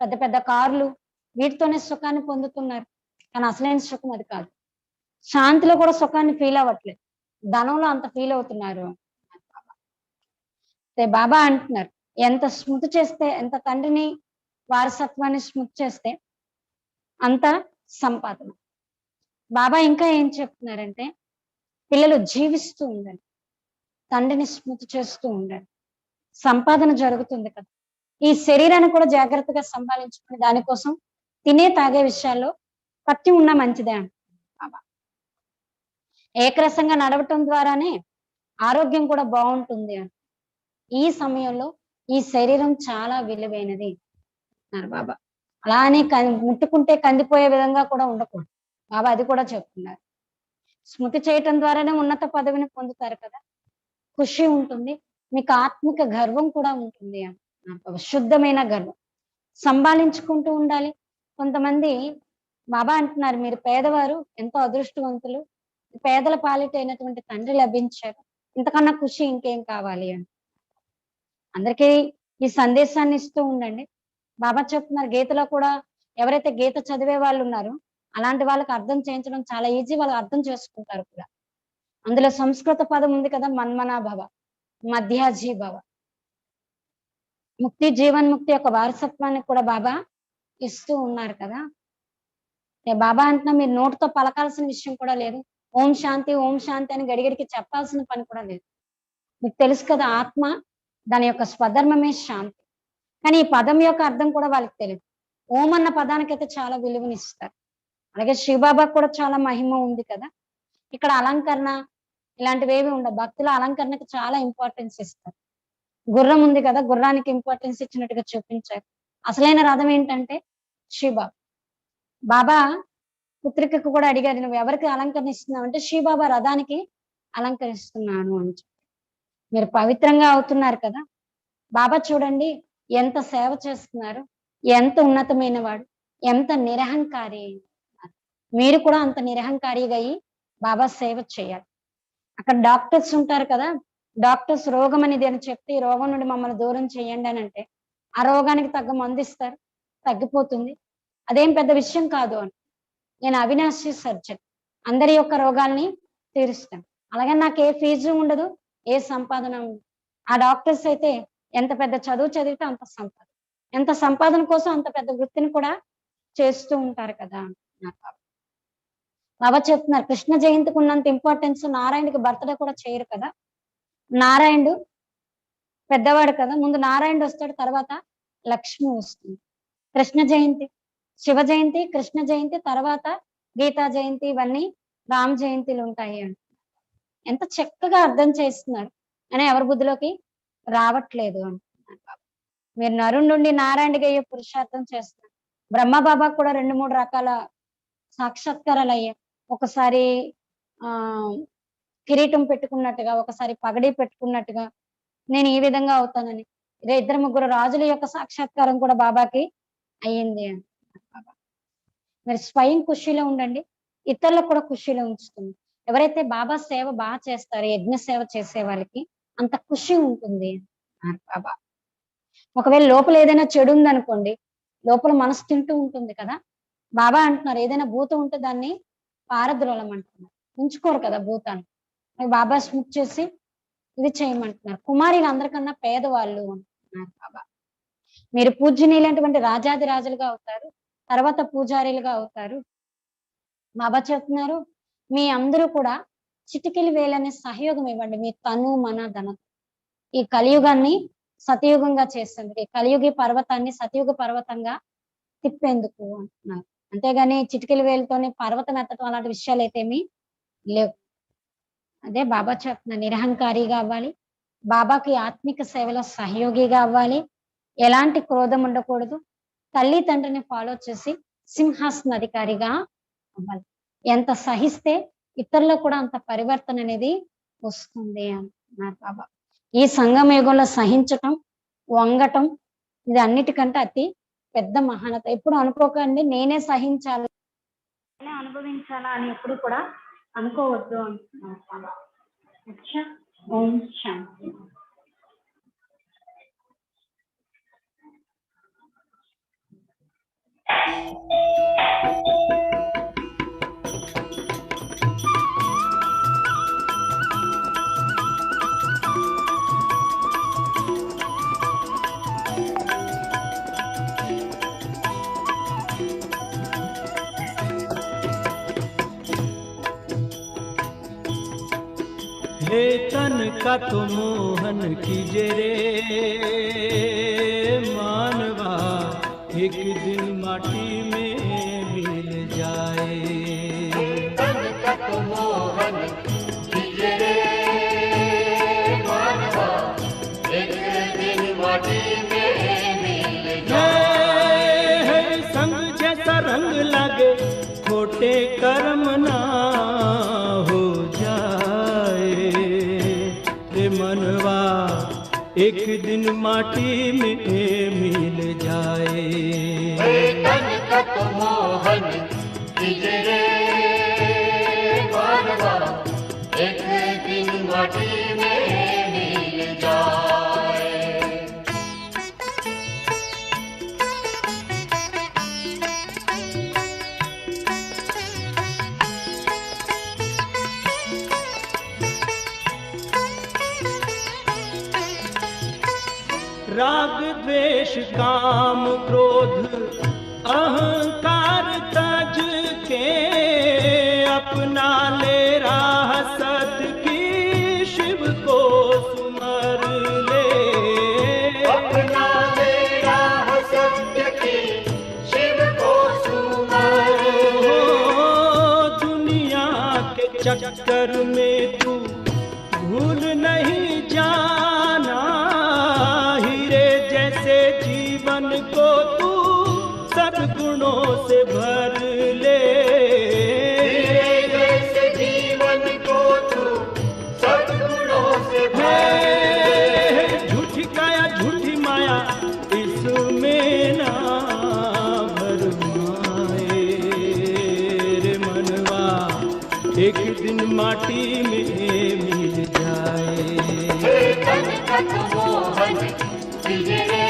పెద్ద పెద్ద కార్లు, వీటితోనే సుఖాన్ని పొందుతున్నారు. కానీ అసలైన సుఖం అది కాదు. శాంతిలో కూడా సుఖాన్ని ఫీల్ అవ్వట్లేదు, ధనంలో అంత ఫీల్ అవుతున్నారు. బాబా అంటున్నారు, ఎంత స్మృతి చేస్తే, ఎంత తండ్రిని వారసత్వాన్ని స్మృతి చేస్తే అంత సంపాదన. బాబా ఇంకా ఏం చెప్తున్నారంటే, పిల్లలు జీవిస్తూ ఉండండి, తండ్రిని స్మృతి చేస్తూ ఉండండి, సంపాదన జరుగుతుంది కదా. ఈ శరీరాన్ని కూడా జాగ్రత్తగా సంభాళించుకుని దానికోసం తినే తాగే విషయాల్లో పత్తి ఉన్నా మంచిదే అంట బాబా. ఏకరసంగా నడవటం ద్వారానే ఆరోగ్యం కూడా బాగుంటుంది అంట. ఈ సమయంలో ఈ శరీరం చాలా విలువైనది అన్నారు బాబా. అలానే ముట్టుకుంటే కందిపోయే విధంగా కూడా ఉండకూడదు. బాబా అది కూడా చెప్తున్నారు. స్మృతి చేయటం ద్వారానే ఉన్నత పదవిని పొందుతారు కదా. ఖుషి ఉంటుంది, మీకు ఆత్మిక గర్వం కూడా ఉంటుంది అంటున్నారు బాబా. శుద్ధమైన గర్వం సంభాళించుకుంటూ ఉండాలి. కొంతమంది బాబా అంటున్నారు, మీరు పేదవారు ఎంతో అదృష్టవంతులు, పేదల పాలిట అయినటువంటి తండ్రి లభించారు, ఇంతకన్నా ఖుషి ఇంకేం కావాలి అని అందరికీ ఈ సందేశాన్ని ఇస్తూ ఉండండి. బాబా చెప్తున్నారు, గీతలో కూడా ఎవరైతే గీత చదివే వాళ్ళు ఉన్నారో అలాంటి వాళ్ళకి అర్థం చేయించడం చాలా ఈజీ, వాళ్ళు అర్థం చేసుకుంటారు కూడా. అందులో సంస్కృత పదం ఉంది కదా, మన్మనా భవ, మధ్యాజీ భవ. ముక్తి జీవన్ముక్తి యొక్క వారసత్వాన్ని కూడా బాబా ఇస్తూ ఉన్నారు కదా. బాబా అంటున్నా, మీరు నోటితో పలకాల్సిన విషయం కూడా లేదు. ఓం శాంతి ఓం శాంతి అని గడిగడికి చెప్పాల్సిన పని కూడా లేదు. మీకు తెలుసు కదా, ఆత్మ దాని యొక్క స్వధర్మమే శాంతి. కానీ ఈ పదం యొక్క అర్థం కూడా వాళ్ళకి తెలియదు. ఓం అన్న పదానికైతే చాలా విలువనిస్తారు. అలాగే శివబాబా కూడా చాలా మహిమ ఉంది కదా. ఇక్కడ అలంకరణ ఇలాంటివి ఏవి ఉండవు. భక్తుల అలంకరణకి చాలా ఇంపార్టెన్స్ ఇస్తారు. గుర్రం ఉంది కదా, గుర్రానికి ఇంపార్టెన్స్ ఇచ్చినట్టుగా చూపించారు. అసలైన రథం ఏంటంటే శివబాబా. బాబా పుత్రికకు కూడా అడిగారు, నువ్వు ఎవరికి అలంకరణ ఇస్తున్నావు అంటే, శివబాబా రథానికి అలంకరిస్తున్నాను అని చెప్పి. మీరు పవిత్రంగా అవుతున్నారు కదా. బాబా చూడండి ఎంత సేవ చేస్తున్నారు, ఎంత ఉన్నతమైన వాడు, ఎంత నిరహంకారి. మీరు కూడా అంత నిరహంకారిగా అయ్యి బాబా సేవ చేయాలి. అక్కడ డాక్టర్స్ ఉంటారు కదా, డాక్టర్స్ రోగం అనేది అని చెప్పి ఈ రోగం నుండి మమ్మల్ని దూరం చేయండి అని అంటే, ఆ రోగానికి తగ్గ మందు ఇస్తారు, తగ్గిపోతుంది. అదేం పెద్ద విషయం కాదు అని. నేను అవినాశి సర్జన్, అందరి యొక్క రోగాల్ని తీరుస్తాను. అలాగే నాకు ఏ ఫీజు ఉండదు, ఏ సంపాదన ఉండదు. ఆ డాక్టర్స్ అయితే ఎంత పెద్ద చదువు చదివితే అంత సంపాదన, ఎంత సంపాదన కోసం అంత పెద్ద వృత్తిని కూడా చేస్తూ ఉంటారు కదా నాకు. బాబా చెప్తున్నారు, కృష్ణ జయంతికి ఉన్నంత ఇంపార్టెన్స్ నారాయణకి బర్త్డే కూడా చేయరు కదా. నారాయణుడు పెద్దవాడు కదా, ముందు నారాయణుడు వస్తాడు, తర్వాత లక్ష్మి వస్తుంది. కృష్ణ జయంతి, శివ జయంతి, కృష్ణ జయంతి, తర్వాత గీతా జయంతి, ఇవన్నీ రామ జయంతిలు ఉంటాయి అంట. ఎంత చక్కగా అర్థం చేస్తున్నారు అని ఎవరి బుద్ధిలోకి రావట్లేదు అంటున్నారు బాబా. మీరు నరుణ్ నుండి నారాయణుడిగా అయ్యే పురుషార్థం చేస్తున్నారు. బ్రహ్మ బాబా కూడా 2-3 రకాల సాక్షాత్కారాలు అయ్యాయి. ఒకసారి ఆ కిరీటం పెట్టుకున్నట్టుగా, ఒకసారి పగడి పెట్టుకున్నట్టుగా, నేను ఈ విధంగా అవుతానని. 2-3 రాజుల యొక్క సాక్షాత్కారం కూడా బాబాకి అయింది అంటున్నారు బాబా. మీరు స్వయం ఖుషీలో ఉండండి. ఇతరులకు కూడా ఖుషీలో ఉంచుతుంది. ఎవరైతే బాబా సేవ చేస్తారో, యజ్ఞ సేవ చేసే వాళ్ళకి అంత ఖుషి ఉంటుంది అంటున్నారు బాబా. ఒకవేళ లోపల ఏదైనా చెడు ఉందనుకోండి, లోపల మనసు తింటూ ఉంటుంది కదా! బాబా అంటున్నారు ఏదైనా భూతం ఉంటే దాన్ని పారద్రోలమంటున్నారు. ఉంచుకోరు కదా భూతాన్ని. అవి బాబా స్మృతి చేసి ఇది చేయమంటున్నారు. కుమారులు అందరికన్నా పేదవాళ్ళు అంటున్నారు బాబా. మీరు పూజ్యనీయులైనటువంటి రాజాది రాజులుగా అవుతారు. తర్వాత పూజారులుగా అవుతారు. బాబా చెప్తున్నారు మీ అందరూ కూడా చిటికెలి వేలనే సహయోగం ఇవ్వండి. మీ తను, మన, ధనం. ఈ కలియుగాన్ని సతయుగంగా చేసేందుకు. ఈ కలియుగి పర్వతాన్ని సతయుగ పర్వతంగా తిప్పేందుకు అంటున్నారు. అంతేగాని చిటికెలి వేలుతోనే పర్వతం ఎత్తడం అలాంటి విషయాలైతే ఏమీ లేవు. అదే బాబా చెప్తున్నారు. నిరహంకారిగా అవ్వాలి. బాబాకి ఆత్మిక సేవలో సహయోగిగా అవ్వాలి. ఎలాంటి క్రోధం ఉండకూడదు. తల్లి తండ్రిని ఫాలో చేసి సింహాసనాధికారిగా అవ్వాలి. ఎంత సహిస్తే ఇతరుల్లో కూడా అంత పరివర్తన అనేది వస్తుంది అంటున్నారు బాబా. ఈ సంగమ యుగంలో సహించటం, వంగటం ఇది అన్నిటికంటే అతి పెద్ద మహానత. ఎప్పుడు అనుకోకండి నేనే సహించాలి, నేనే అనుభవించాలా అని ఎప్పుడు కూడా అనుకోవద్దు అంటున్నారు బాబా. అచ్చా, ఓం శాంతి. हे तन का तो मोहन कीजे रे मानवा, एक दिन माटी में मिल जाए। तन का तो मोहन कीजे रे मानवा, एक दिन माटी में मिल जाए। संग जैसा रंग लगे खोटे कर्म ना हो जाए। मनवा एक दिन माटी में मिल जाए। तन का तो मोहन कीजे रे मानवा, एक दिन माटी में मिल जाए। राग द्वेष काम क्रोध अहंकार तज के, अपना ले राह सत की शिव को सुमर ले। अपना ले राह सत्य की शिव को सुमर ले। दुनिया के चक्कर में तू भूल नहीं जाना, जीवन को तू सद्गुणों से भर ले। जैसे जीवन को तू सद्गुणों से भर ले। झूठी काया झूठी माया इसमें ना भरमाए। रे मनवा एक दिन माटी में मिल जाए। तन का तो मोहन कीजे रे